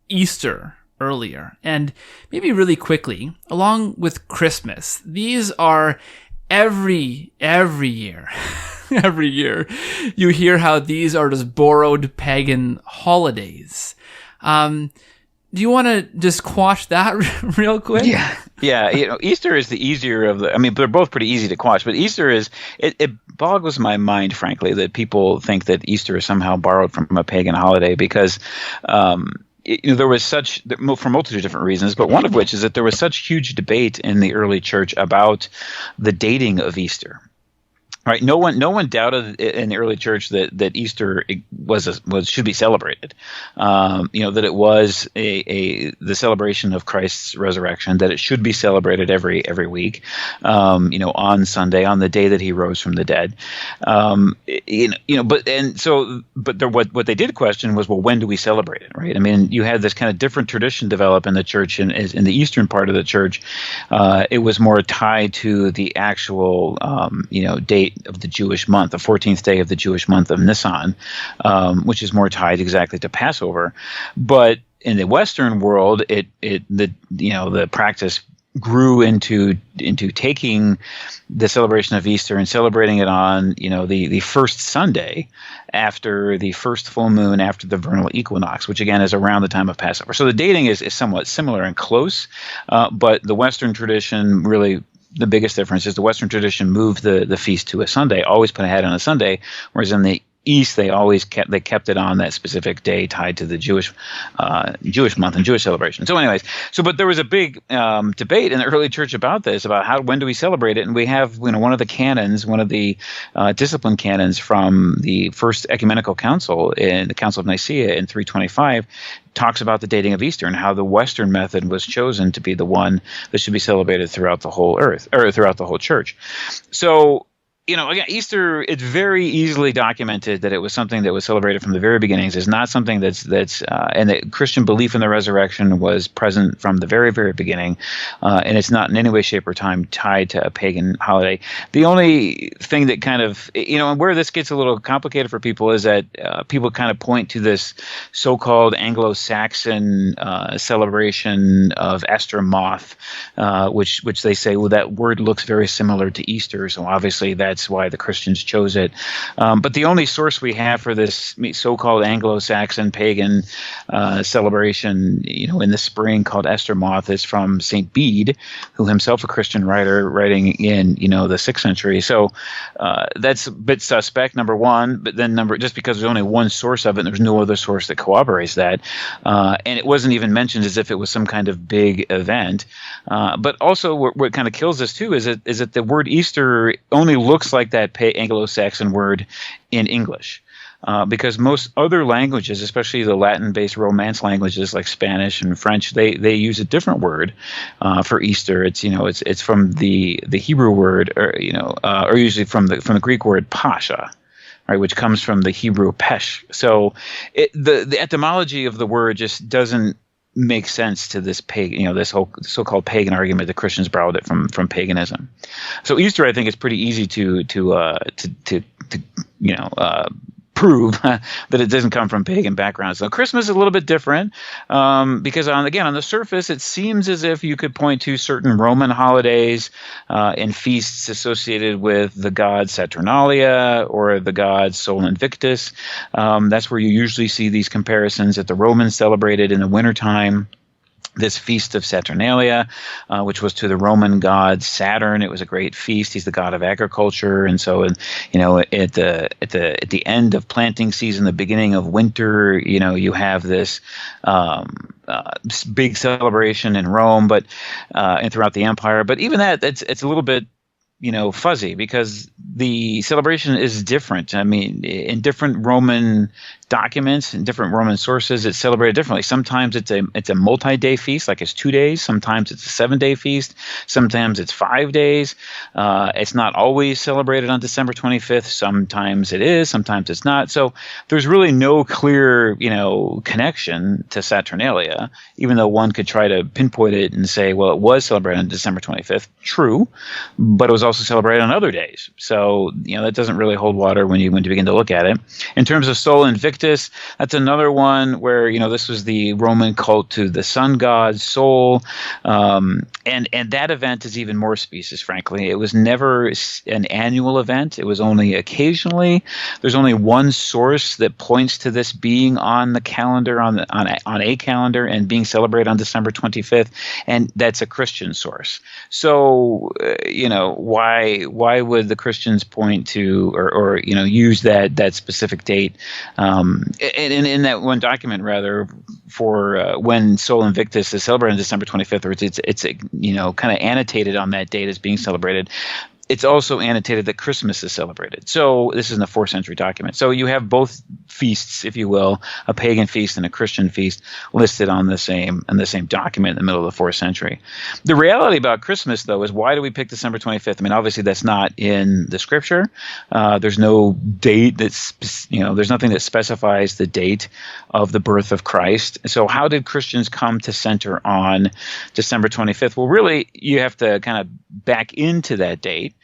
Easter earlier, and maybe really quickly, along with Christmas, these are every year. Every year, you hear how these are just borrowed pagan holidays. Do you want to just quash that real quick? Yeah. Easter is the easier of the. I mean, they're both pretty easy to quash, but Easter is. It boggles my mind, frankly, that people think that Easter is somehow borrowed from a pagan holiday, because there was such, for a multitude of different reasons, but one of which is that there was such huge debate in the early church about the dating of Easter. Right. No one doubted in the early church that Easter should be celebrated. That it was the celebration of Christ's resurrection, that it should be celebrated every week. On Sunday, on the day that he rose from the dead. But what they did question was, well, when do we celebrate it? Right. I mean, you had this kind of different tradition develop in the church, and in the eastern part of the church, it was more tied to the actual date of the Jewish month, the 14th day of the Jewish month of Nisan, which is more tied exactly to Passover. But in the Western world, the practice grew into taking the celebration of Easter and celebrating it on the first Sunday after the first full moon after the vernal equinox, which again is around the time of Passover. So the dating is somewhat similar and close, but the Western tradition really. The biggest difference is the Western tradition moved the feast to a Sunday, always put a head on a Sunday, whereas in the East they always kept it on that specific day tied to the Jewish month and Jewish celebration. So anyways, but there was a big debate in the early church about this, about when do we celebrate it, and we have one of the canons, one of the discipline canons from the First Ecumenical Council in the Council of Nicaea in 325. Talks about the dating of Easter and how the Western method was chosen to be the one that should be celebrated throughout the whole earth, or throughout the whole church. So, again, Easter, it's very easily documented that it was something that was celebrated from the very beginnings. It's not something and that Christian belief in the resurrection was present from the very, very beginning. And it's not in any way, shape, or time tied to a pagan holiday. The only thing that kind of, and where this gets a little complicated for people is that people kind of point to this so-called Anglo-Saxon celebration of Estromoth, which they say, well, that word looks very similar to Easter. So obviously that's that's why the Christians chose it. But the only source we have for this so-called Anglo-Saxon pagan celebration, in the spring called Easter Moth, is from St. Bede, who himself a Christian writer, writing in the 6th century. So that's a bit suspect, number one. But then just because there's only one source of it, and there's no other source that corroborates that, and it wasn't even mentioned as if it was some kind of big event. But also, what kind of kills this too is that the word Easter only looks like that Anglo-Saxon word in English. Because most other languages, especially the Latin-based Romance languages like Spanish and French, they use a different word for Easter. It's from the Hebrew word, or usually from the Greek word Pascha, right, which comes from the Hebrew Pesh. So the etymology of the word just doesn't make sense to this pagan, this whole so-called pagan argument that Christians borrowed it from paganism. So Easter, I think, is pretty easy to prove that it doesn't come from pagan backgrounds. So Christmas is a little bit different because on the surface, it seems as if you could point to certain Roman holidays and feasts associated with the god Saturnalia or the god Sol Invictus. That's where you usually see these comparisons that the Romans celebrated in the wintertime. This feast of Saturnalia, which was to the Roman god Saturn. It was a great feast. He's the god of agriculture, and so at the end of planting season, the beginning of winter, you have this big celebration in Rome, but and throughout the empire. But even it's a little bit fuzzy because the celebration is different. I mean, in different Roman documents and different Roman sources, it's celebrated differently. Sometimes it's a multi-day feast, like it's 2 days. Sometimes it's a 7-day feast. Sometimes it's 5 days. It's not always celebrated on December 25th. Sometimes it is. Sometimes it's not. So there's really no clear, connection to Saturnalia, even though one could try to pinpoint it and say, well, it was celebrated on December 25th. True, but it was also celebrated on other days. So, that doesn't really hold water when you begin to look at it. In terms of Sol Invictus, that's another one where, this was the Roman cult to the sun god Sol. And that event is even more specious, frankly. It was never an annual event. It was only occasionally. There's only one source that points to this being on the calendar, on a calendar, and being celebrated on December 25th, and that's a Christian source. So, why would the Christians point to or use that specific date? In that one document, rather, for when Sol Invictus is celebrated on December 25th, or it's kind of annotated on that date as being celebrated. It's also annotated that Christmas is celebrated. So this is in the 4th century document. So you have both feasts, if you will, a pagan feast and a Christian feast listed on the same document in the middle of the 4th century. The reality about Christmas, though, is why do we pick December 25th? I mean, obviously that's not in the scripture. There's no date there's nothing that specifies the date of the birth of Christ. So how did Christians come to center on December 25th? Well, really, you have to kind of back into that date.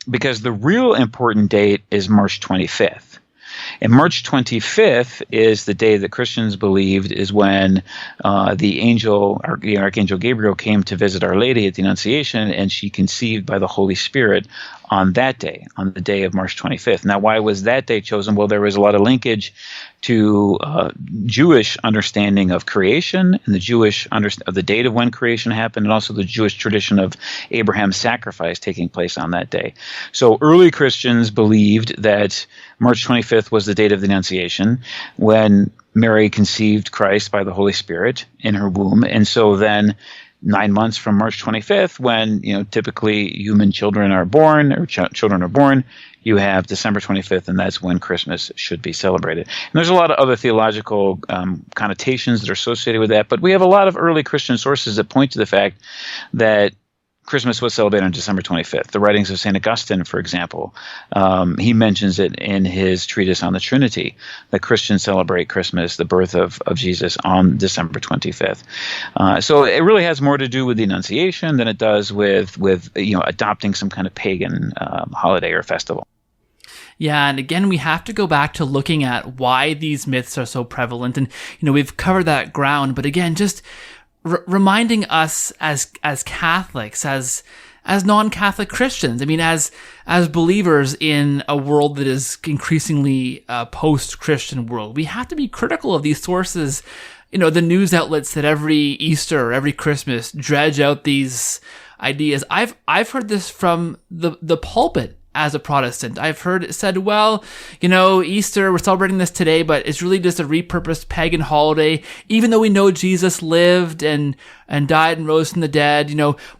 Because the real important date is March 25th. And March 25th is the day that Christians believed is when the Archangel Gabriel came to visit Our Lady at the Annunciation, and she conceived by the Holy Spirit on that day, on the day of March 25th. Now, why was that day chosen? Well, there was a lot of linkage to Jewish understanding of creation and the Jewish of the date of when creation happened, and also the Jewish tradition of Abraham's sacrifice taking place on that day. So early Christians believed that March 25th was the date of the Annunciation, when Mary conceived Christ by the Holy Spirit in her womb. And so then 9 months from March 25th, when typically human children are born, or children are born, you have December 25th, and that's when Christmas should be celebrated. And there's a lot of other theological connotations that are associated with that, but we have a lot of early Christian sources that point to the fact that Christmas was celebrated on December 25th. The writings of St. Augustine, for example, he mentions it in his treatise on the Trinity, that Christians celebrate Christmas, the birth of Jesus, on December 25th. So it really has more to do with the Annunciation than it does with adopting some kind of pagan holiday or festival. Yeah, and again, we have to go back to looking at why these myths are so prevalent. And, we've covered that ground, but again, just reminding us as Catholics, as non-Catholic Christians. I mean, as believers in a world that is increasingly a post-Christian world, we have to be critical of these sources, the news outlets that every Easter or every Christmas dredge out these ideas. I've heard this from the pulpit as a Protestant. I've heard it said, well, Easter, we're celebrating this today, but it's really just a repurposed pagan holiday. Even though we know Jesus lived and died and rose from the dead,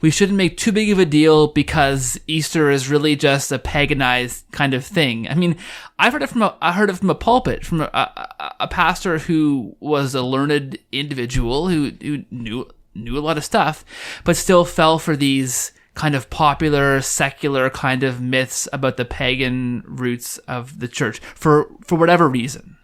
we shouldn't make too big of a deal because Easter is really just a paganized kind of thing. I mean, I heard it from a pulpit, from a pastor who was a learned individual who knew a lot of stuff, but still fell for these kind of popular, secular kind of myths about the pagan roots of the church for whatever reason.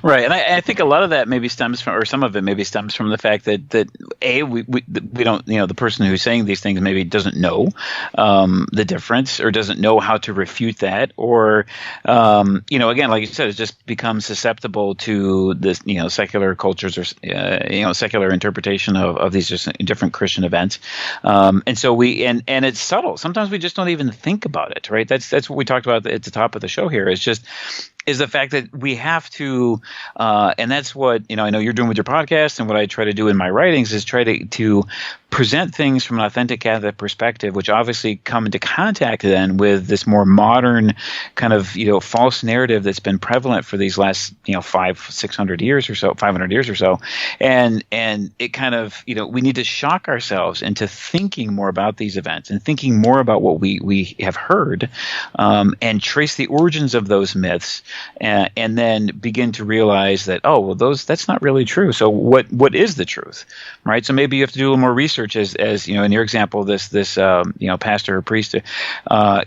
Right, and I think a lot of that maybe stems from, or some of it maybe stems from the fact that we don't, the person who's saying these things maybe doesn't know the difference, or doesn't know how to refute that, or again, like you said, it just becomes susceptible to this, secular cultures, or secular interpretation of these just different Christian events, and so and it's subtle. Sometimes we just don't even think about it. Right, that's what we talked about at the top of the show here. Is the fact that we have to, and that's what, I know you're doing with your podcast, and what I try to do in my writings is try to present things from an authentic Catholic perspective, which obviously come into contact then with this more modern kind of, false narrative that's been prevalent for these last, 500 years or so. And it kind of, we need to shock ourselves into thinking more about these events and thinking more about what we have heard, and trace the origins of those myths, and then begin to realize that, that's not really true. So what is the truth, right? So maybe you have to do a little more research, as in your example, this pastor or priest, has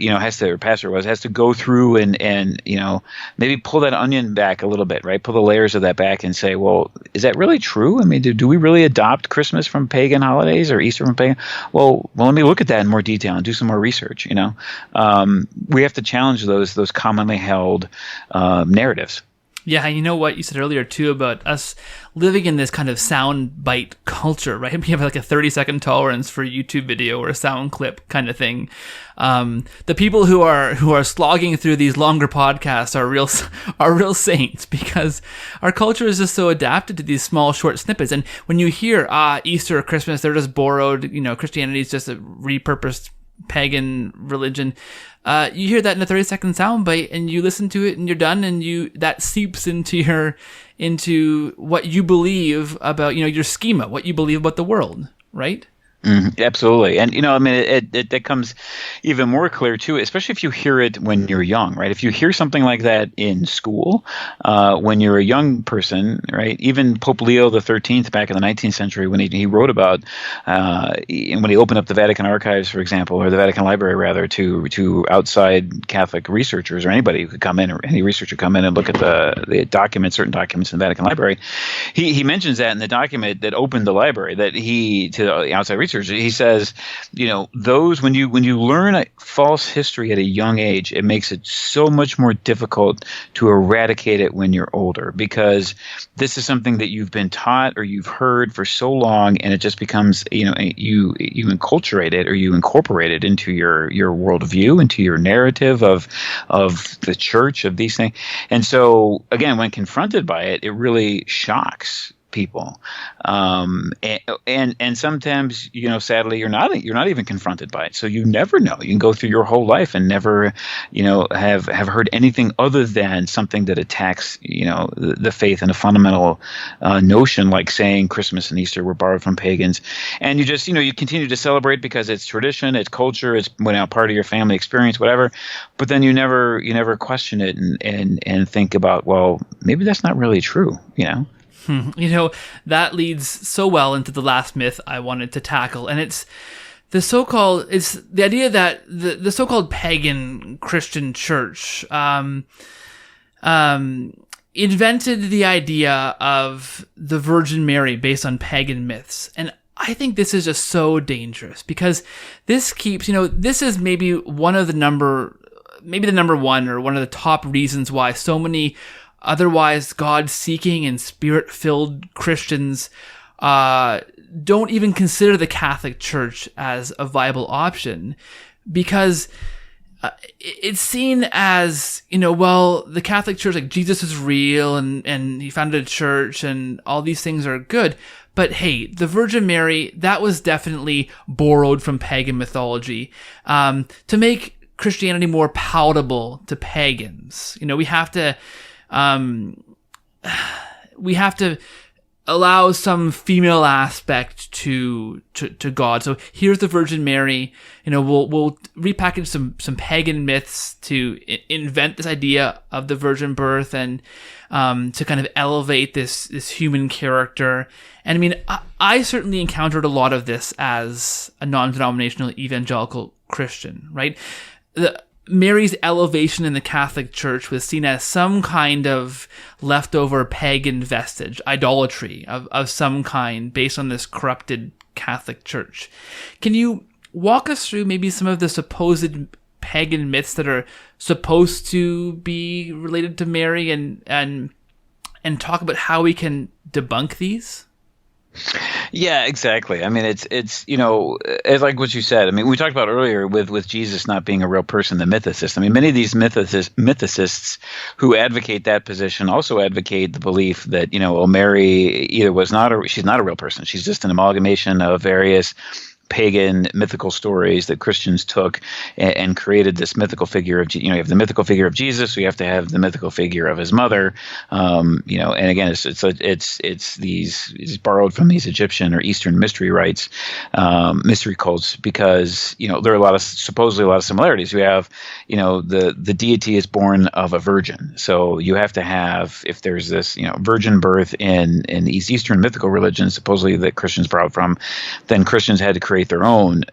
to go through and maybe pull that onion back a little bit, right? Pull the layers of that back and say, well, is that really true? I mean, do we really adopt Christmas from pagan holidays or Easter from pagan? Well, let me look at that in more detail and do some more research. We have to challenge those commonly held narratives. Yeah, and you know what you said earlier too about us living in this kind of sound bite culture, right? We have like a 30-second tolerance for YouTube video or a sound clip kind of thing. The people who are slogging through these longer podcasts are real saints, because our culture is just so adapted to these small short snippets. And when you hear Easter or Christmas, they're just borrowed. Christianity is just a repurposed pagan religion. You hear that in a 30-second soundbite, and you listen to it, and you're done, and that seeps into what you believe about your schema, what you believe about the world, right? Absolutely. And, it becomes even more clear too, especially if you hear it when you're young, right? If you hear something like that in school, when you're a young person, right? Even Pope Leo XIII back in the 19th century, when he wrote about, when he opened up the Vatican archives, for example, or the Vatican Library rather, to outside Catholic researchers or anybody who could come in, or any researcher could come in and look at the documents, certain documents in the Vatican Library. He mentions that in the document that opened the library, that to the outside researchers, he says, those when you learn a false history at a young age, it makes it so much more difficult to eradicate it when you're older, because this is something that you've been taught or you've heard for so long, and it just becomes, you enculturate it, or you incorporate it into your worldview, into your narrative of the church, of these things. And so again, when confronted by it, it really shocks people, and sometimes, sadly, you're not even confronted by it, so you never know. You can go through your whole life and never, have heard anything other than something that attacks, the faith in a fundamental notion, like saying Christmas and Easter were borrowed from pagans, and you just, you continue to celebrate because it's tradition, it's culture, it's part of your family experience, whatever. But then you never question it and think about, well, maybe that's not really true, That leads so well into the last myth I wanted to tackle, and it's the idea that the so-called pagan Christian church invented the idea of the Virgin Mary based on pagan myths. And I think this is just so dangerous, because this keeps, this is maybe the number one, or one of the top reasons why so many otherwise God-seeking and Spirit-filled Christians don't even consider the Catholic Church as a viable option because it's seen as, well, the Catholic Church, like Jesus is real and he founded a church and all these things are good. But hey, the Virgin Mary, that was definitely borrowed from pagan mythology to make Christianity more palatable to pagans. We have to allow some female aspect to God. So here's the Virgin Mary. We'll repackage some pagan myths to invent this idea of the virgin birth and to kind of elevate this human character. And I mean, I certainly encountered a lot of this as a non-denominational evangelical Christian, right? Mary's elevation in the Catholic Church was seen as some kind of leftover pagan vestige, idolatry of some kind based on this corrupted Catholic Church. Can you walk us through maybe some of the supposed pagan myths that are supposed to be related to Mary and talk about how we can debunk these? Yeah, exactly. I mean, it's it's like what you said. I mean, we talked about earlier with Jesus not being a real person, the mythicist. I mean, many of these mythicists who advocate that position also advocate the belief that, Mary either she's not a real person. She's just an amalgamation of various pagan mythical stories that Christians took and created this mythical figure of, you have the mythical figure of Jesus, so you have to have the mythical figure of his mother, and again, it's these borrowed from these Egyptian or Eastern mystery rites, mystery cults, because, there are supposedly a lot of similarities. You have, the deity is born of a virgin. So you have to have, if there's this, virgin birth in these Eastern mythical religions, supposedly that Christians borrowed from, then Christians had to create their own,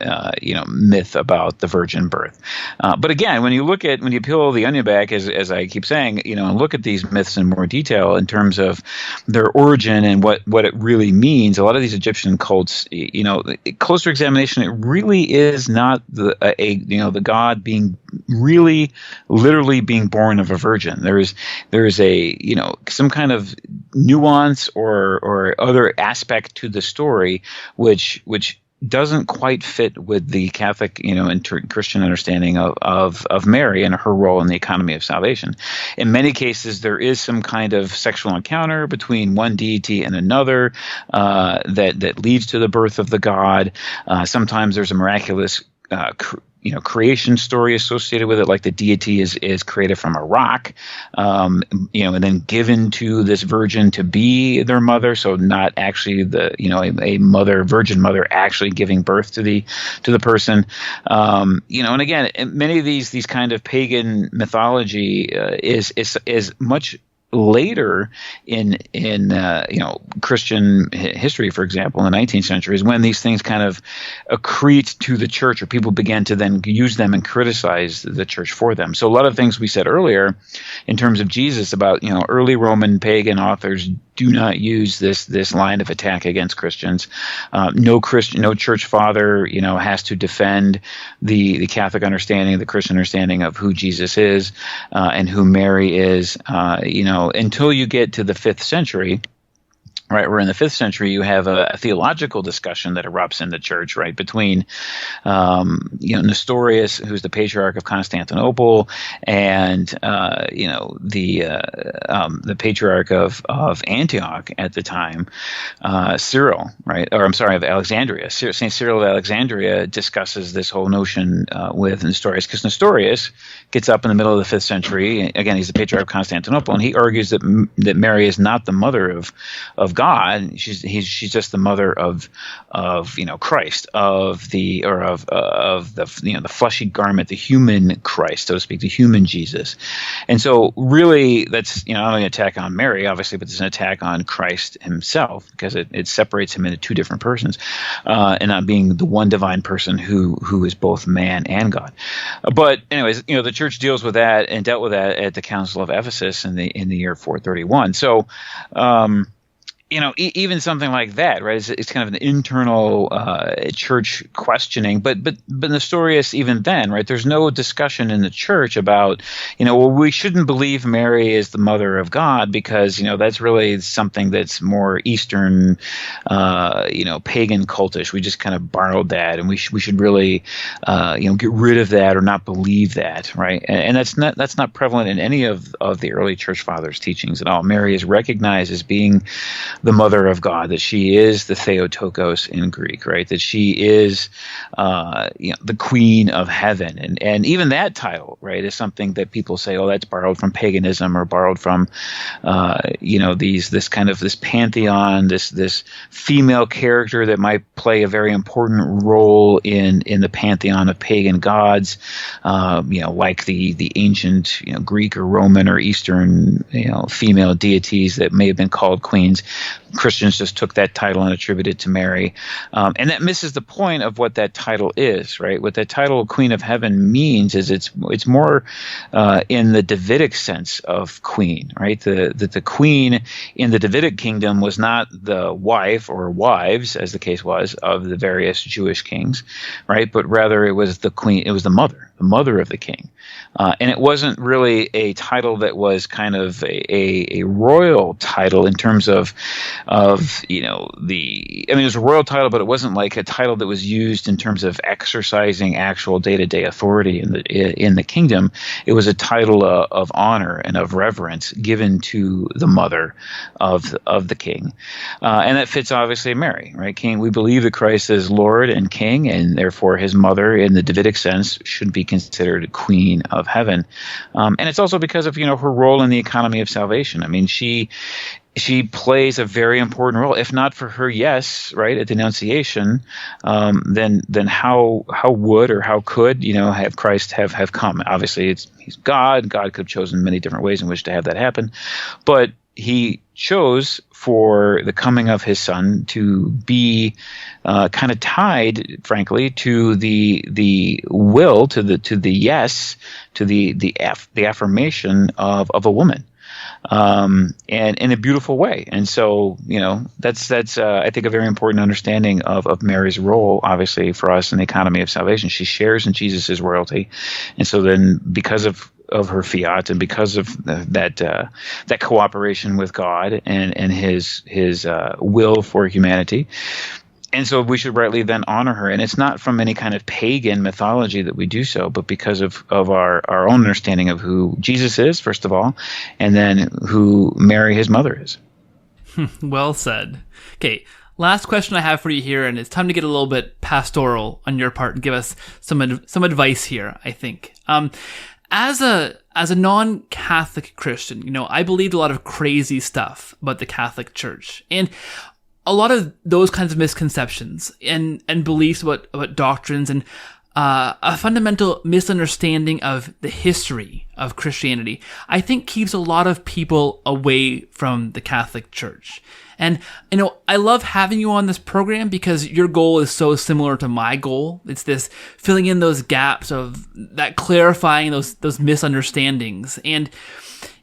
myth about the virgin birth. But again, when you peel the onion back, as I keep saying, and look at these myths in more detail in terms of their origin and what it really means, a lot of these Egyptian cults, closer examination, it really is not the God being really literally being born of a virgin. There is a some kind of nuance or other aspect to the story which doesn't quite fit with the Catholic, and Christian understanding of Mary and her role in the economy of salvation. In many cases, there is some kind of sexual encounter between one deity and another that leads to the birth of the God. Sometimes there's a miraculous creation story associated with it, like the deity is created from a rock, and then given to this virgin to be their mother. So not actually a virgin mother actually giving birth to the person. And again, many of these kind of pagan mythology is much later in Christian history, for example, in the 19th century, is when these things kind of accrete to the church, or people began to then use them and criticize the church for them. So a lot of things we said earlier in terms of Jesus about, early Roman pagan authors do not use this line of attack against Christians. No church father, has to defend the Catholic understanding, the Christian understanding of who Jesus is and who Mary is, until you get to the 5th century. Right, where in the 5th century you have a theological discussion that erupts in the church, right, between Nestorius, who's the patriarch of Constantinople, and the patriarch of Antioch at the time, Cyril, right, or I'm sorry, of Alexandria. Saint Cyril of Alexandria discusses this whole notion with Nestorius, because Nestorius gets up in the middle of the 5th century. Again, he's the patriarch of Constantinople, and he argues that Mary is not the mother of God. She's just the mother of Christ, of the fleshy garment, the human Christ, so to speak, the human Jesus. And so really that's not only an attack on Mary, obviously, but it's an attack on Christ himself, because it separates him into two different persons, and not being the one divine person who is both man and God. But anyways, the church deals with that and dealt with that at the Council of Ephesus in the year 431. So even something like that, right? It's kind of an internal church questioning. But Nestorius, even then, right? There's no discussion in the church about, well, we shouldn't believe Mary is the mother of God because that's really something that's more Eastern, pagan cultish. We just kind of borrowed that, and we should really, get rid of that or not believe that, right? And that's not prevalent in any of the early church fathers' teachings at all. Mary is recognized as being the mother of God, that she is the Theotokos in Greek, right? That she is, the queen of heaven, and even that title, right, is something that people say, oh, that's borrowed from paganism or borrowed from, this pantheon, this female character that might play a very important role in the pantheon of pagan gods, like the ancient, Greek or Roman or Eastern, female deities that may have been called queens. Christians just took that title and attributed it to Mary. And that misses the point of what that title is, right? What that title, Queen of Heaven, means is it's more in the Davidic sense of queen, right? The queen in the Davidic kingdom was not the wife or wives, as the case was, of the various Jewish kings, right? But rather it was the queen, it was the mother of the king. And it wasn't really a title that was kind of a royal title in terms of it was a royal title, but it wasn't like a title that was used in terms of exercising actual day-to-day authority in the kingdom. It was a title of honor and of reverence given to the mother of the king. And that fits obviously Mary, right? King, we believe that Christ is Lord and King, and therefore his mother in the Davidic sense should be considered Queen of Heaven. And it's also because of, her role in the economy of salvation. I mean, she plays a very important role. If not for her yes, right, at the Annunciation, then how would or how could, have Christ have come? Obviously, he's God. God could have chosen many different ways in which to have that happen. But he chose for the coming of his son to be kind of tied, frankly, to the will, to the yes, to the affirmation of a woman. And in a beautiful way. And so, that's I think a very important understanding of Mary's role, obviously, for us in the economy of salvation. She shares in Jesus' royalty. And so then because of her fiat and because of that cooperation with God and his will for humanity, and so we should rightly then honor her. And it's not from any kind of pagan mythology that we do so, but because of our own understanding of who Jesus is, first of all, and then who Mary, his mother, is. Well said. Okay, last question I have for you here, and it's time to get a little bit pastoral on your part and give us some advice here, I think. As a non-Catholic Christian, I believed a lot of crazy stuff about the Catholic Church. And a lot of those kinds of misconceptions and beliefs about doctrines and a fundamental misunderstanding of the history of Christianity, I think keeps a lot of people away from the Catholic Church. And, I love having you on this program because your goal is so similar to my goal. It's this filling in those gaps of that, clarifying those misunderstandings. And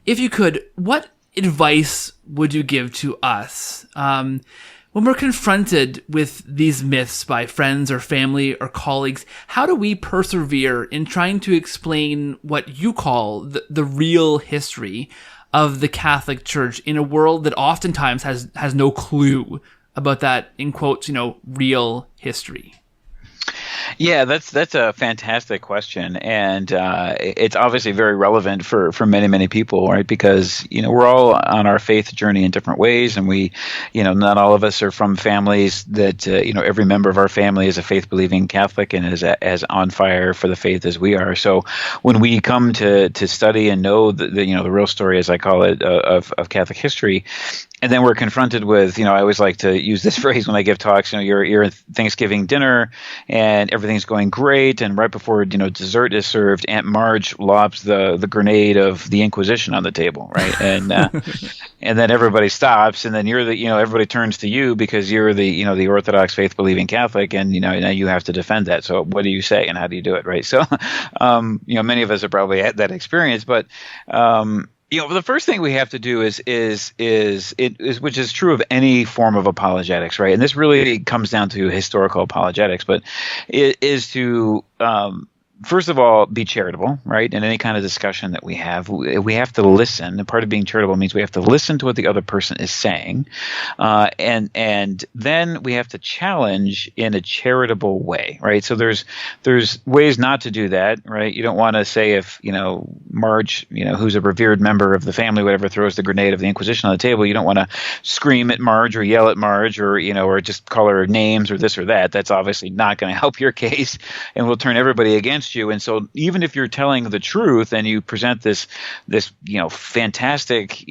if you could, what advice would you give to us when we're confronted with these myths by friends or family or colleagues? How do we persevere in trying to explain what you call the real history of the Catholic Church in a world that oftentimes has no clue about that, in quotes, real history? Yeah, that's a fantastic question, and it's obviously very relevant for many, many people, right? Because we're all on our faith journey in different ways, and we, not all of us are from families that every member of our family is a faith-believing Catholic and is as on fire for the faith as we are. So when we come to study and know the real story, as I call it, of Catholic history. And then we're confronted with, I always like to use this phrase when I give talks, you're at Thanksgiving dinner and everything's going great. And right before, dessert is served, Aunt Marge lobs the grenade of the Inquisition on the table, right? And and then everybody stops, and then you're everybody turns to you because you're the Orthodox faith-believing Catholic, and, now you have to defend that. So what do you say and how do you do it, right? So, many of us have probably had that experience, but, The first thing we have to do is which is true of any form of apologetics, right? And this really comes down to historical apologetics, but it is to first of all, be charitable, right? In any kind of discussion that we have to listen. And part of being charitable means we have to listen to what the other person is saying, and then we have to challenge in a charitable way, right? So there's ways not to do that, right? You don't want to say if Marge, who's a revered member of the family, whatever, throws the grenade of the Inquisition on the table, you don't want to scream at Marge or yell at Marge or just call her names or this or that. That's obviously not going to help your case, and will turn everybody against you. And so even if you're telling the truth and you present this fantastic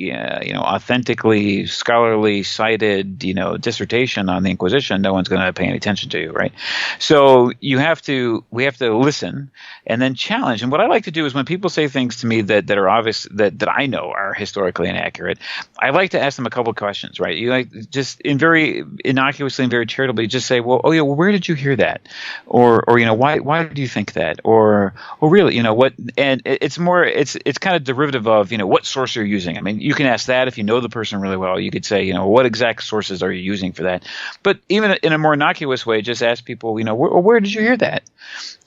authentically scholarly cited dissertation on the Inquisition, no one's going to pay any attention to you, right? So we have to listen and then challenge. And what I like to do is when people say things to me that are obvious, that I know are historically inaccurate, I like to ask them a couple of questions, right? You just in very innocuously and very charitably just say, well, where did you hear that? Or why do you think that? Or really, what? And it's kind of derivative of, what source you're using. I mean, you can ask that if you know the person really well. You could say, what exact sources are you using for that? But even in a more innocuous way, just ask people, where did you hear that?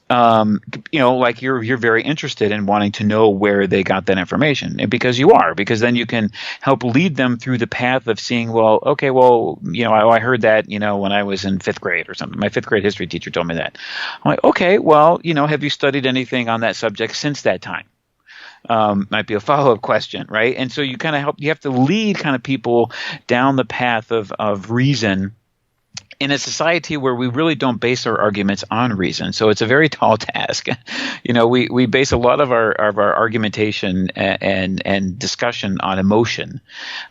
Like you're very interested in wanting to know where they got that information, and because then you can help lead them through the path of seeing, I heard that, when I was in 5th grade or something. My 5th grade history teacher told me that. I'm like, okay, well, have you studied anything on that subject since that time? Might be a follow-up question, right? And so you have to lead kind of people down the path of reason in a society where we really don't base our arguments on reason. So it's a very tall task. We base a lot of our argumentation and discussion on emotion.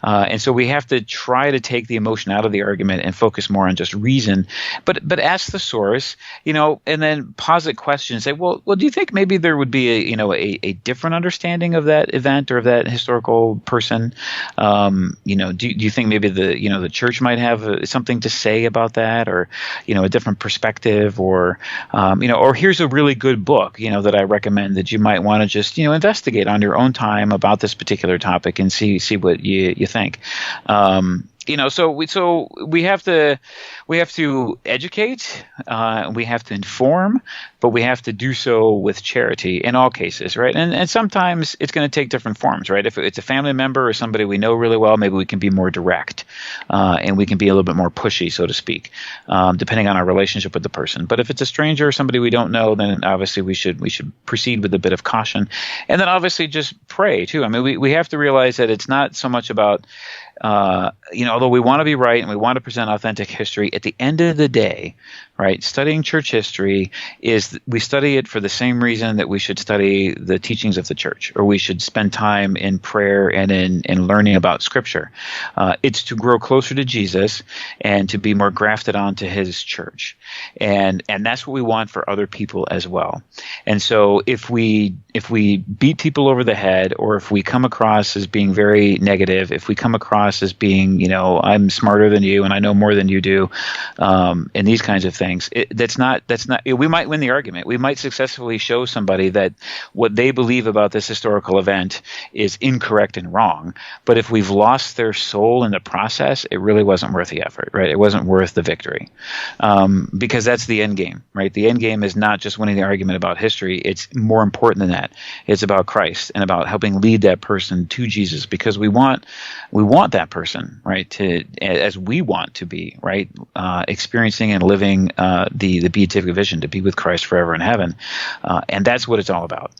And so we have to try to take the emotion out of the argument and focus more on just reason. But ask the source, and then posit questions. Say, well, do you think maybe there would be a different understanding of that event or of that historical person? Do you think maybe the church might have something to say about that, or a different perspective, or here's a really good book that I recommend that you might want to just investigate on your own time about this particular topic and see what you think. So we have to educate, we have to inform, but we have to do so with charity in all cases, right? And sometimes it's going to take different forms, right? If it's a family member or somebody we know really well, maybe we can be more direct, and we can be a little bit more pushy, so to speak, depending on our relationship with the person. But if it's a stranger or somebody we don't know, then obviously we should proceed with a bit of caution, and then obviously just pray too. I mean, we have to realize that it's not so much about although we want to be right and we want to present authentic history, at the end of the day, right, studying church history we study it for the same reason that we should study the teachings of the church, or we should spend time in prayer and in learning about Scripture. It's to grow closer to Jesus and to be more grafted onto His church, and that's what we want for other people as well. And so if we beat people over the head, or if we come across as being very negative, if we come across as being, I'm smarter than you and I know more than you do, and these kinds of things, we might win the argument. We might successfully show somebody that what they believe about this historical event is incorrect and wrong. But if we've lost their soul in the process, it really wasn't worth the effort, right? It wasn't worth the victory, because that's the end game, right? The end game is not just winning the argument about history. It's more important than that. It's about Christ and about helping lead that person to Jesus, because we want that person, right, as we want to be, right, experiencing and living the beatific vision, to be with Christ forever in heaven, and that's what it's all about.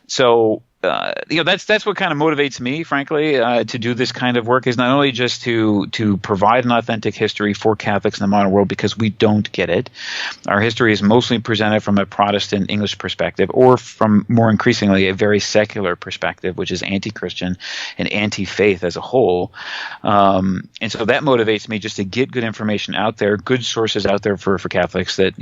So that's what kind of motivates me, frankly, to do this kind of work, is not only just to provide an authentic history for Catholics in the modern world, because we don't get it. Our history is mostly presented from a Protestant English perspective, or from more increasingly a very secular perspective, which is anti-Christian and anti-faith as a whole. And so that motivates me just to get good information out there, good sources out there for Catholics that,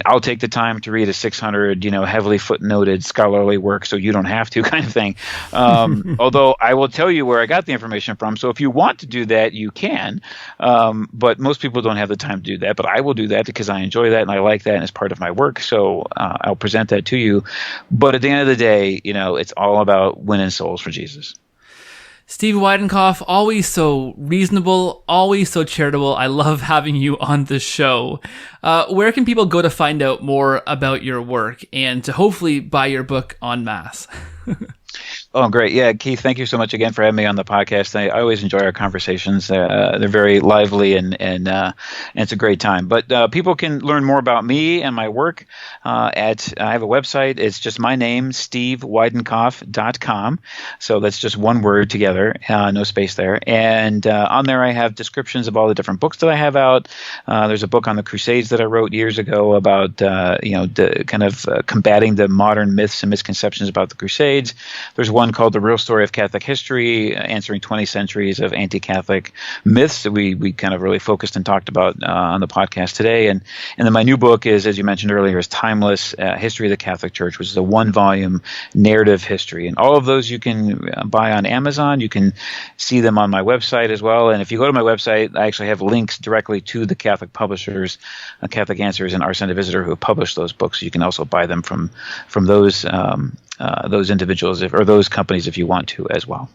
I'll take the time to read a 600, heavily footnoted scholarly work, so you don't have to, kind of thing. Although I will tell you where I got the information from. So if you want to do that, you can. But most people don't have the time to do that. But I will do that because I enjoy that and I like that and it's part of my work. So I'll present that to you. But at the end of the day, it's all about winning souls for Jesus. Steve Weidenkopf, always so reasonable, always so charitable. I love having you on the show. Where can people go to find out more about your work and to hopefully buy your book en masse? Oh, great. Yeah, Keith, thank you so much again for having me on the podcast. I always enjoy our conversations. They're very lively and it's a great time. But people can learn more about me and my work I have a website. It's just my name, steveweidenkopf.com. So that's just one word together, no space there. And on there I have descriptions of all the different books that I have out. There's a book on the Crusades that I wrote years ago about, combating the modern myths and misconceptions about the Crusades. There's one called The Real Story of Catholic History, answering 20 centuries of anti-Catholic myths that we kind of really focused and talked about on the podcast today. And then my new book is, as you mentioned earlier, is Timeless History of the Catholic Church, which is a one-volume narrative history. And all of those you can buy on Amazon. You can see them on my website as well. And if you go to my website, I actually have links directly to the Catholic publishers, Catholic Answers and Our Send a Visitor, who have published those books. You can also buy them from those individuals or those companies if you want to as well.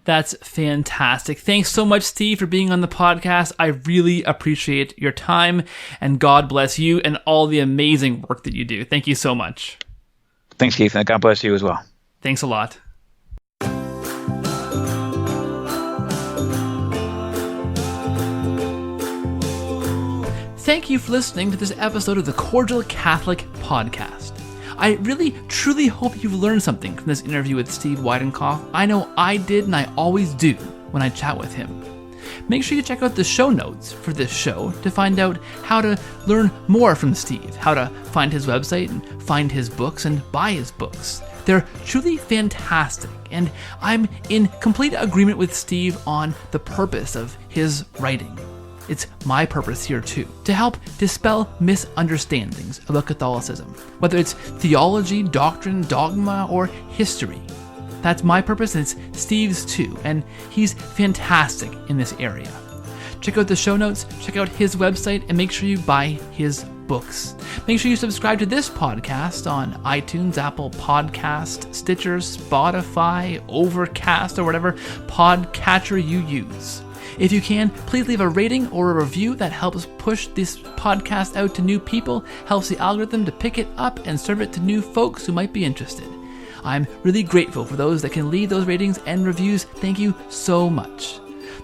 That's fantastic. Thanks so much, Steve, for being on the podcast. I really appreciate your time, and God bless you and all the amazing work that you do. Thank you so much. Thanks, Keith, and God bless you as well. Thanks a lot. Thank you for listening to this episode of the Cordial Catholic Podcast. I really, truly hope you've learned something from this interview with Steve Weidenkopf. I know I did, and I always do when I chat with him. Make sure you check out the show notes for this show to find out how to learn more from Steve, how to find his website and find his books and buy his books. They're truly fantastic, and I'm in complete agreement with Steve on the purpose of his writing. It's my purpose here too, to help dispel misunderstandings about Catholicism, whether it's theology, doctrine, dogma, or history. That's my purpose, and it's Steve's too, and he's fantastic in this area. Check out the show notes, check out his website, and make sure you buy his books. Make sure you subscribe to this podcast on iTunes, Apple Podcast, Stitcher, Spotify, Overcast, or whatever podcatcher you use. If you can, please leave a rating or a review. That helps push this podcast out to new people, helps the algorithm to pick it up and serve it to new folks who might be interested. I'm really grateful for those that can leave those ratings and reviews. Thank you so much.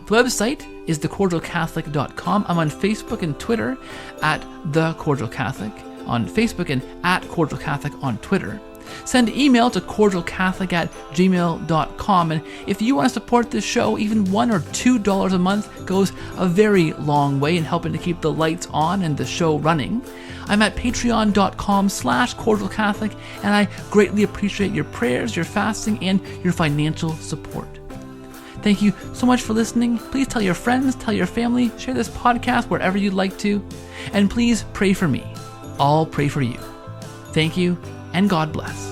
The website is thecordialcatholic.com. I'm on Facebook and Twitter at The Cordial Catholic, on Facebook and at Cordial Catholic on Twitter. Send email to cordialcatholic@gmail.com. And if you want to support this show, even $1 or $2 a month goes a very long way in helping to keep the lights on and the show running. I'm at patreon.com/cordialcatholic, and I greatly appreciate your prayers, your fasting, and your financial support. Thank you so much for listening. Please tell your friends, tell your family, share this podcast wherever you'd like to, and please pray for me. I'll pray for you. Thank you, and God bless.